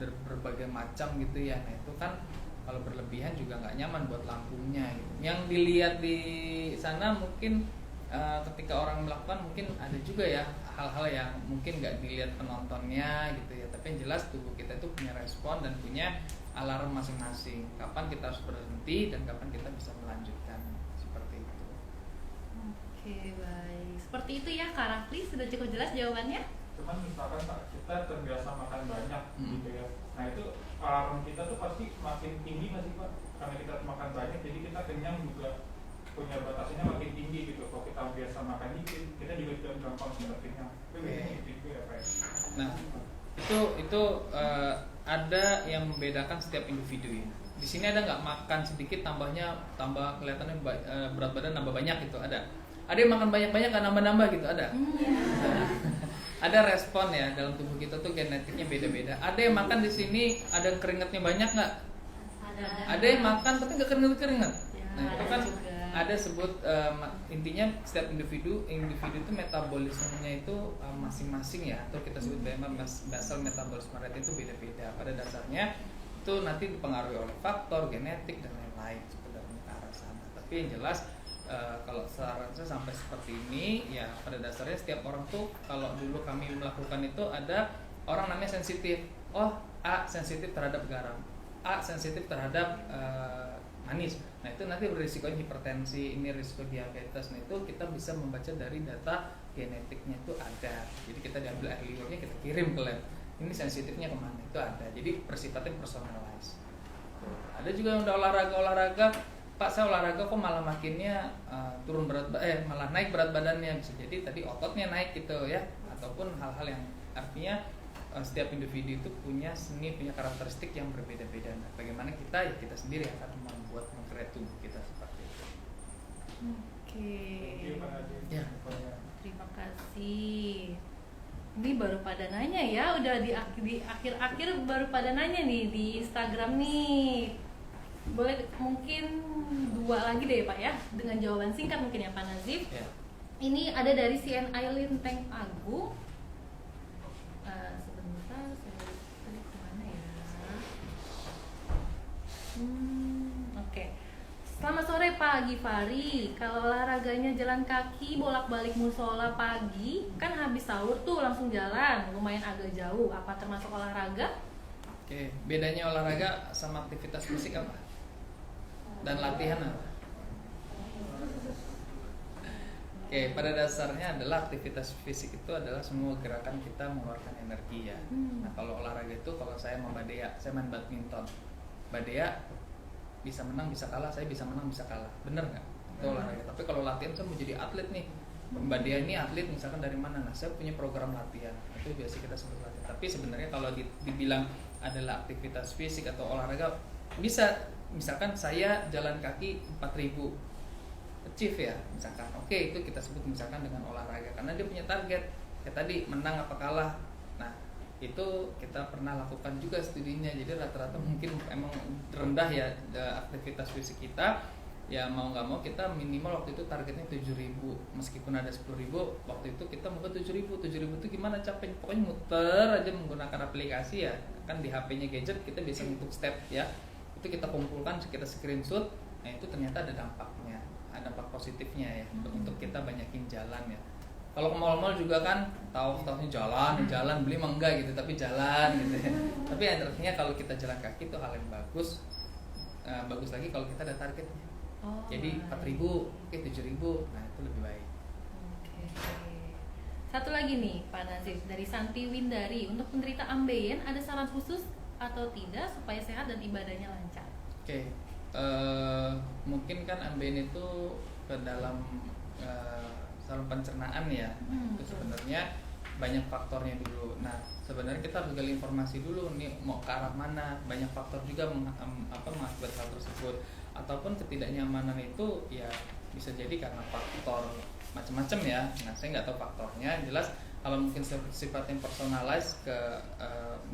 berbagai macam gitu ya. Nah itu kan kalau berlebihan juga nggak nyaman buat lambungnya gitu. Yang dilihat di sana mungkin ketika orang melakukan mungkin ada juga ya hal-hal yang mungkin nggak dilihat penontonnya gitu ya, tapi yang jelas tubuh kita itu punya respon dan punya alarm masing-masing, kapan kita harus berhenti dan kapan kita bisa melanjutkan, seperti itu. Oke baik, seperti itu ya Kak Rafli, sudah cukup jelas jawabannya? Cuman misalkan Pak, kita terbiasa makan banyak gitu ya. Nah itu alarm kita tuh pasti makin tinggi nggak sih Pak? Karena kita makan banyak jadi kita kenyang juga punya batasnya makin tinggi gitu. Kalau kita biasa makan dikit, kita juga tidak gampang cepat kenyang. Itu ya Pak. Nah itu ada yang membedakan setiap individu ya. Di sini ada nggak makan sedikit tambah kelihatannya berat badan nambah banyak gitu, ada yang makan banyak-banyak nggak nambah-nambah gitu, ada. Ada respon ya dalam tubuh kita tuh genetiknya beda-beda. Ada yang makan di sini ada keringatnya banyak nggak? Ada yang makan tapi nggak keringat. Nah itu kan ada sebut intinya setiap individu itu metabolismenya itu masing-masing ya, atau kita sebut basal metabolisme rate itu beda-beda. Pada dasarnya itu nanti dipengaruhi oleh faktor genetik dan lain-lain sebenarnya ke arah sana. Tapi yang jelas kalau saran saya sampai seperti ini ya, pada dasarnya setiap orang tuh kalau dulu kami melakukan itu ada orang namanya sensitif. Oh, A sensitif terhadap garam, A sensitif terhadap manis. Nah itu nanti berisikonya hipertensi, ini risiko diabetes. Nah itu kita bisa membaca dari data genetiknya itu ada. Jadi kita diambil air liurnya, kita kirim ke lab. Ini sensitifnya kemana? Itu ada. Jadi bersifatnya personalized. Ada juga yang udah olahraga, Pak saya olahraga kok malah makinnya malah naik berat badannya. Bisa jadi tadi ototnya naik gitu ya, ataupun hal-hal yang artinya setiap individu itu punya karakteristik yang berbeda-beda. Nah, bagaimana kita sendiri akan membuat mengkreat tubuh kita seperti itu. Oke. Ya. Terima kasih. Ini baru pada nanya ya, udah di akhir-akhir baru pada nanya nih di Instagram nih. Boleh mungkin 2 lagi deh Pak ya, dengan jawaban singkat mungkin ya Pak Nazif. Ya. Ini ada dari CN Aileen Teng Agung. Sebentar, saya tadi kemana ya? Oke. Selamat sore Pak Gifari. Kalau olahraganya jalan kaki bolak-balik musola pagi, kan habis sahur tuh langsung jalan, lumayan agak jauh. Apa termasuk olahraga? Oke, bedanya olahraga sama aktivitas fisik apa? Dan latihan apa? Oke, pada dasarnya adalah aktivitas fisik itu adalah semua gerakan kita mengeluarkan energi ya. Nah kalau olahraga itu, kalau saya sama Mbak Dea, saya main badminton. Mbak Dea bisa menang bisa kalah, saya bisa menang bisa kalah, bener nggak? Itu olahraga. Tapi kalau latihan saya mau jadi atlet nih, Mbak Dea ini atlet misalkan dari mana? Nah saya punya program latihan, itu biasa kita sebut latihan. Tapi sebenarnya kalau dibilang adalah aktivitas fisik atau olahraga, bisa misalkan saya jalan kaki 4.000 achieve ya misalkan, oke itu kita sebut misalkan dengan olahraga karena dia punya target kayak tadi menang apa kalah. Nah itu kita pernah lakukan juga studinya, jadi rata-rata mungkin emang rendah ya aktivitas fisik kita ya, mau nggak mau kita minimal waktu itu targetnya 7.000 meskipun ada 10.000 waktu itu kita mau ke 7.000 itu gimana capek, pokoknya muter aja menggunakan aplikasi ya kan di HP-nya gadget kita bisa ngitung step ya, itu kita kumpulkan kita screenshot. Nah itu ternyata ada dampaknya, ada dampak positifnya ya untuk kita banyakin jalan ya. Kalau ke mall-mall juga kan tahu-tahunya jalan beli mah enggak gitu tapi jalan gitu ya. Tapi artinya kalau kita jalan kaki itu hal yang bagus. Bagus lagi kalau kita ada targetnya. Jadi 4.000, oke 7.000, nah itu lebih baik. Oke. Satu lagi nih Pak Nazif dari Santi Windari, untuk penderita ambeien ada saran khusus atau tidak supaya sehat dan ibadahnya lancar? Oke, mungkin kan ambeien itu ke dalam saluran pencernaan ya, itu sebenarnya banyak faktornya dulu. Nah sebenarnya kita harus gali informasi dulu nih mau ke arah mana, banyak faktor juga mengakibatkan hal tersebut. Ataupun ketidaknyamanan itu ya bisa jadi karena faktor macam-macam ya. Nah saya nggak tahu faktornya, jelas kalau mungkin sifatnya personalized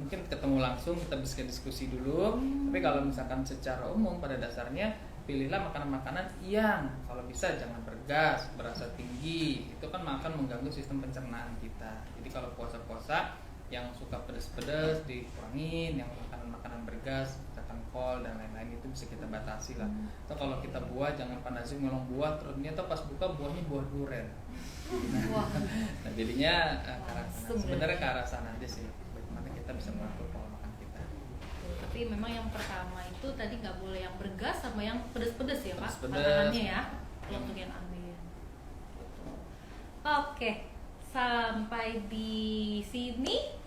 mungkin ketemu langsung kita bisa diskusi dulu. Tapi kalau misalkan secara umum pada dasarnya pilihlah makanan-makanan yang kalau bisa jangan bergas, berasa tinggi, itu kan akan mengganggu sistem pencernaan kita. Jadi kalau puasa-puasa yang suka pedas-pedas dikurangin, yang makanan-makanan bergas misalkan kol dan lain-lain itu bisa kita batasi lah. Atau kalau kita buah jangan panasi ngolong buah terus ternyata pas buka buahnya buah durian. Nah jadinya sebenarnya ke arah sana aja sih, bagaimana kita bisa mengatur pola makan kita. Tapi memang yang pertama itu tadi nggak boleh yang bergas sama yang pedas-pedas ya Pak, Pedas-pedas. makanannya ya, yang untuk yang ambeien. Oke, sampai di sini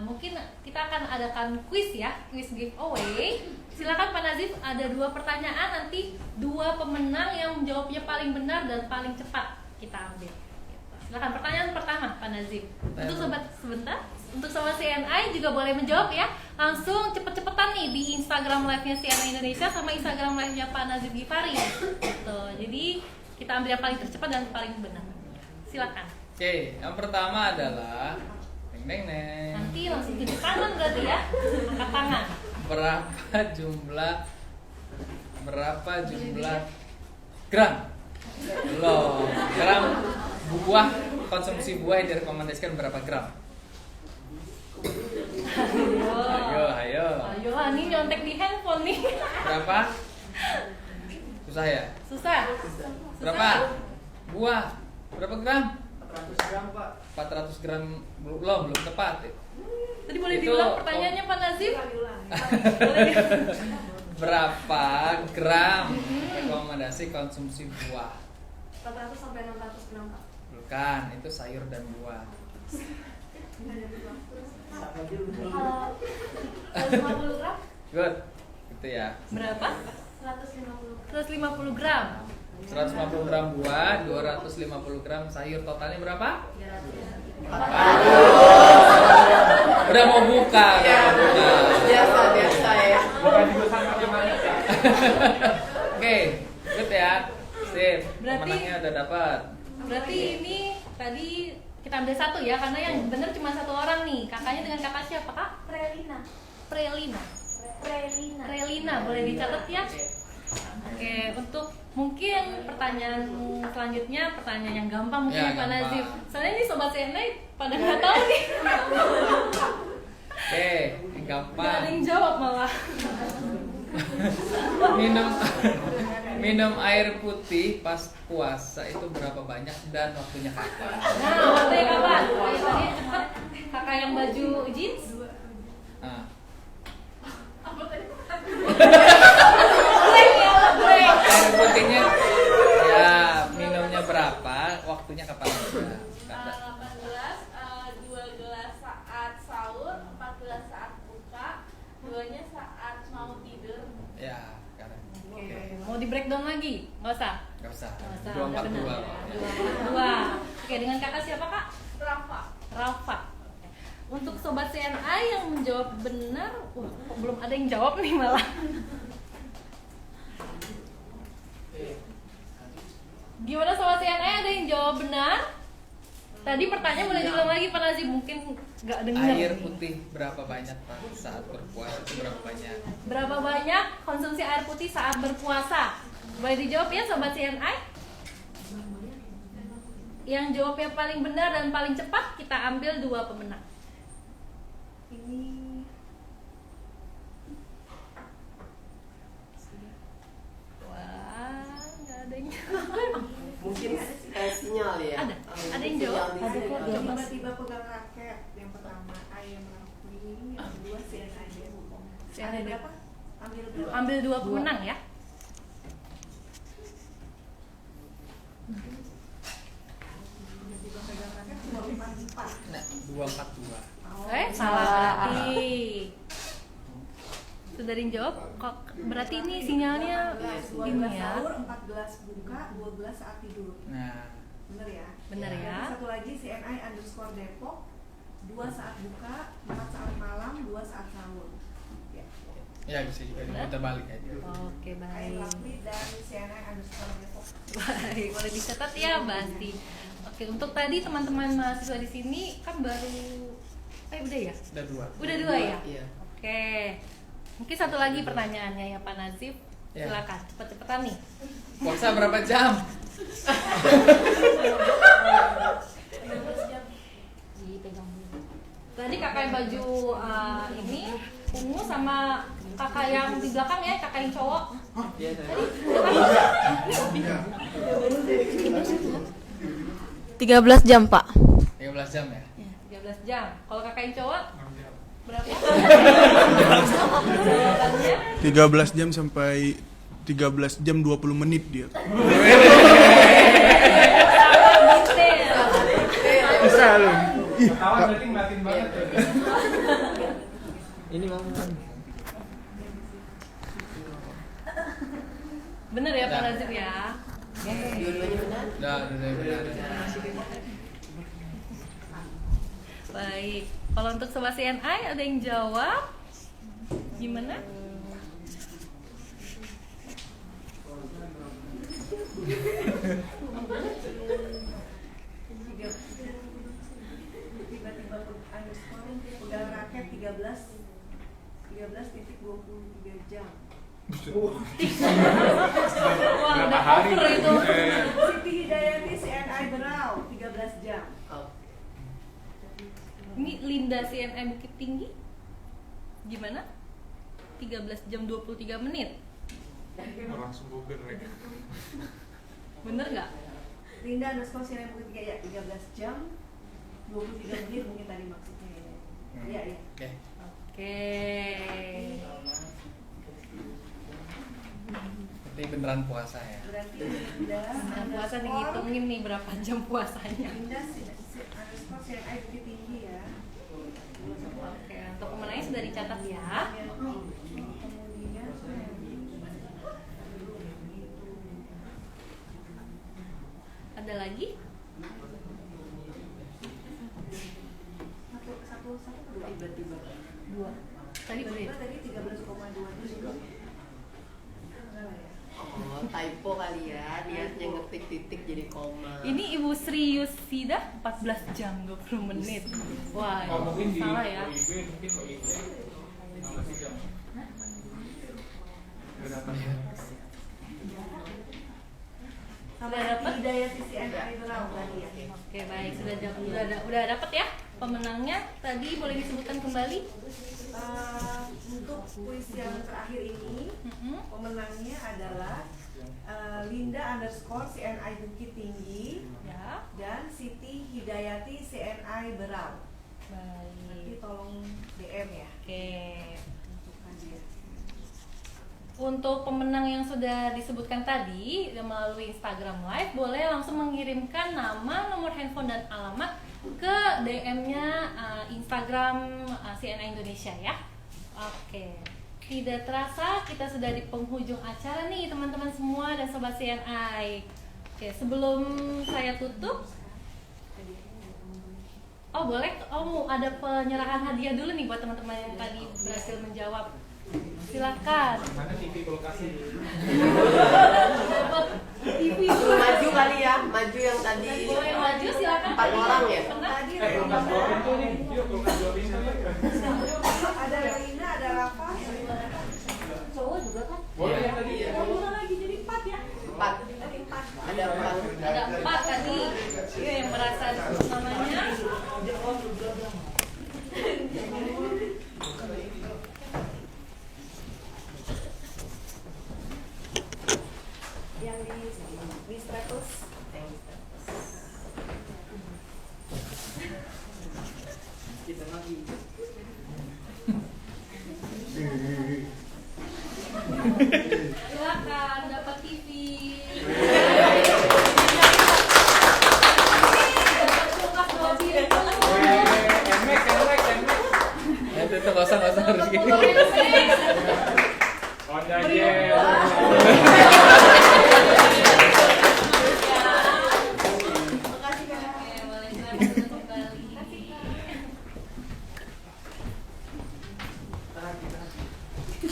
mungkin kita akan adakan kuis ya, kuis giveaway. Silakan Pak Nazif, ada 2 pertanyaan, nanti 2 pemenang yang menjawabnya paling benar dan paling cepat kita ambil. Silakan pertanyaan pertama Pak Nazif. Untuk sobat sebentar, untuk sobat CNI juga boleh menjawab ya. Langsung cepet-cepetan nih di Instagram live-nya CNI Indonesia sama Instagram live-nya Pak Nazif Gifari. Gitu. Jadi kita ambil yang paling tercepat dan paling benar. Silakan. Oke, yang pertama adalah neng. Nanti langsung tunjuk tangan berarti ya. Angkat tangan. Berapa jumlah gram? Loh, gram buah, konsumsi buah yang direkomendasikan berapa gram? Ayo. Ayo, ini nyontek di handphone nih. Berapa? Susah ya? Susah. Berapa? Buah, berapa gram? 400 gram Pak. 400 gram belum tepat ya? Tadi boleh Itu, diulang pertanyaannya Pak Nazif? Boleh. Berapa gram rekomendasi konsumsi buah? 400 sampai 600 gram Pak. Bukan, itu sayur dan buah. 150 gram? Good, gitu ya. Berapa? 150 150 gram. 150 gram buah, 250 gram sayur, totalnya berapa? 300. Udah mau buka, Biasa ya. Bukan juga sangat banyak ya. Oke, good ya. Sip, Berarti- pemenangnya udah dapat. Berarti ini tadi kita ambil 1 ya, karena yang benar cuma 1 orang nih. Kakaknya dengan kakak siapa Kak? Prelina. Relina, boleh dicatat ya? Oke, untuk mungkin pertanyaan selanjutnya, pertanyaan yang gampang mungkin Ya, Pak gampang. Nazif. Soalnya ini sobat CNI pada nggak tahu nih. Oke, ini Nggak ada gampang. yang jawab malah. Minum air putih pas puasa itu berapa banyak dan waktunya kapan? Nah, waktunya kapan? Ayo tadi cepet. Kakak yang baju jeans. Nah, air putihnya ya minumnya berapa, waktunya kapan juga? 18, 2 gelas saat sahur, 14 saat buka, 2-nya saat mau tidur. Ya, sekarang. Oke, Mau di breakdown lagi? Nggak usah. nggak usah. Nggak usah. 242. Udah benar ya. 242. Oke, dengan kakak siapa Kak? Rafa. Untuk sobat CNI yang menjawab benar, wah kok belum ada yang jawab nih malah. Gimana sobat CNI, ada yang jawab benar? Tadi pertanyaan boleh diulang lagi Pak Nazif, mungkin nggak dengar. Air putih berapa banyak Pak saat berpuasa itu berapa banyak? Berapa banyak konsumsi air putih saat berpuasa? Boleh dijawab ya sobat CNI? Yang jawabnya paling benar dan paling cepat kita ambil 2 pemenang. Ini wah, nggak ada yang jawab. Mungkin sinyal ya. Ada yang jawab? Ada kok. Tiba-tiba pegang raket. Yang pertama ayam rapi, yang kedua CNI. Ada berapa? Ambil 2 pemenang ya. Tiba-tiba pegang raket, cuma 4. Nah, 242. Salah berarti. Sudah ada yang jawab? Kok berarti ini sinyalnya 12 ini ya. sahur, 14 buka, 12 saat tidur. Nah, Bener ya? Bener ya. Nanti satu lagi CNI_Depok, 2 saat buka, 4 saat malam, 2 saat sahur. Ya. ya bisa juga diputar balik aja. Oke, Air baik. Lapli dan CNI_Depok. Baik, boleh dicatat ya, Basti. Oke, untuk tadi teman-teman mahasiswa di sini kan baru udah ya? Udah 2. Udah 2 ya? Iya. Oke. Mungkin satu lagi pertanyaannya ya Pak Nazif. Ya. Silakan, cepet-cepetan nih. Puasa berapa jam? Tadi kakak yang baju ini ungu sama kakak yang di belakang ya, kakak yang cowok. Iya, Tadi 13 jam, Pak. 13 jam ya? 13 jam. Kalau kakak yang cowok 6 jam. berapa? 13 jam sampai 13 jam 20 menit dia. Bisa loh. Kawan berarti ngeliatin banget tuh. Ini mau Bener ya Pak Nazif ya? Dua-duanya benar. udah benar. Baik. Kalau untuk sobat CNI ada yang jawab? Gimana? Tiba-tiba pegang raket 13.23 jam. Wah, udah hari? over itu. Siti Hidayati CNI Berau 13 jam. Oh. Ini Linda CNI Bukit Tinggi. Gimana? 13 jam 23 menit. Langsung Google mereka. Bener nggak? Linda_CNI Bukit Tinggi ya 13 jam 23 menit mungkin tadi maksudnya ya. Iya, iya. Oke. Oke. Berarti beneran puasa ya? Berarti Linda Nah, puasa dihitungin nih berapa jam puasanya. CNI Bukit Tinggi ya. Oke, untuk pemenangnya sudah dicatat ya. Kemudian Ada lagi? satu kedua. Tiba-tiba. 2. Tadi udah ya? Tadi 13,2 juga. Salah ya. Oh, typo kali ya. Niatnya ngetik titik jadi koma. Ini Ibu Sri Yusida 14 jam 20 menit. Wah, Oh, mungkin di salah ya. OIB, mungkin OIB 16 jam. Udah dapat ya. Sama Sudah dapat? Hidayati CNI Berau tadi ya. Oke, baik, sudah dapat ya pemenangnya. Tadi boleh disebutkan kembali? Untuk kuis yang terakhir ini pemenangnya adalah Linda_CNI Bukit Tinggi Ya. dan Siti Hidayati CNI Berau. Nanti Baik. tolong DM ya. Oke. Tentukan dia. Untuk pemenang yang sudah disebutkan tadi melalui Instagram Live, boleh langsung mengirimkan nama, nomor handphone dan alamat ke DM-nya Instagram CNI Indonesia ya. Oke. Tidak terasa kita sudah di penghujung acara nih teman-teman semua dan sobat CNI. Oke, sebelum saya tutup, ada penyerahan hadiah dulu nih buat teman-teman yang tadi berhasil menjawab Silakan. Mana TV kulkasnya? TV Suruh maju kali ya, maju yang tadi boleh maju, silakan. 4 orang ya. Kulkas 2 pintu nih. Yuk kulkas 2 pintu. Ada Lina, ada Rafa. Cowok juga kan? Boleh yang tadi ya. Cowok lagi jadi 4 ya. 4. Ada 4. Ada 4 tadi. Iya yang merasa disebut namanya. Yang di status. Silakan dapat TV. Dapat kulkas 2 pintu. Emek. Itu nggak usah harus gini. Oh jajan.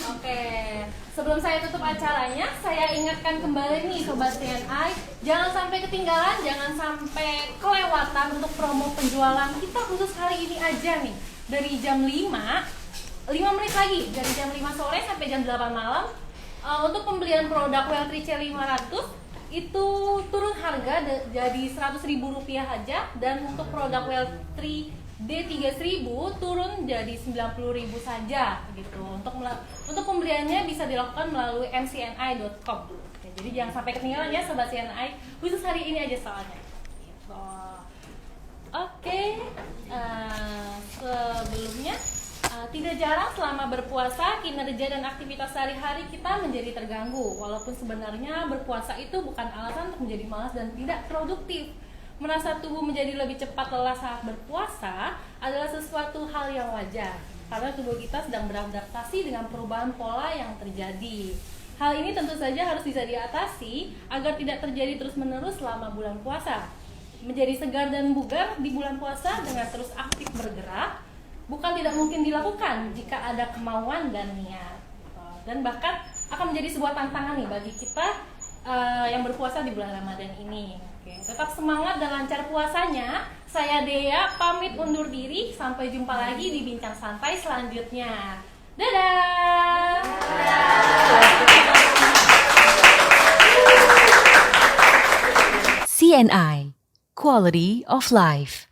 Oke, sebelum saya tutup acaranya, saya ingatkan kembali nih Sobat CNI, jangan sampai ketinggalan, jangan sampai kelewatan untuk promo penjualan kita khusus hari ini aja nih. Dari jam 5 menit lagi, dari jam 5 sore sampai jam 8 malam. Untuk pembelian produk Weltri C500 itu turun harga jadi Rp100.000 aja, dan untuk produk Weltri D3000 turun jadi 90.000 saja gitu. Untuk pembeliannya bisa dilakukan melalui mcni.com. Oke, jadi jangan sampai ketinggalan ya Sobat CNI, khusus hari ini aja soalnya. Gitu. Oke, sebelumnya tidak jarang selama berpuasa kinerja dan aktivitas sehari-hari kita menjadi terganggu. Walaupun sebenarnya berpuasa itu bukan alasan untuk menjadi malas dan tidak produktif. Merasa tubuh menjadi lebih cepat lelah saat berpuasa adalah sesuatu hal yang wajar, karena tubuh kita sedang beradaptasi dengan perubahan pola yang terjadi. Hal ini tentu saja harus bisa diatasi agar tidak terjadi terus-menerus selama bulan puasa. Menjadi segar dan bugar di bulan puasa dengan terus aktif bergerak bukan tidak mungkin dilakukan jika ada kemauan dan niat. Dan bahkan akan menjadi sebuah tantangan nih bagi kita yang berpuasa di bulan Ramadan ini. Oke, tetap semangat dan lancar puasanya. Saya Dea pamit undur diri. Sampai jumpa lagi di bincang santai selanjutnya. Dadah. CNI, Quality of Life.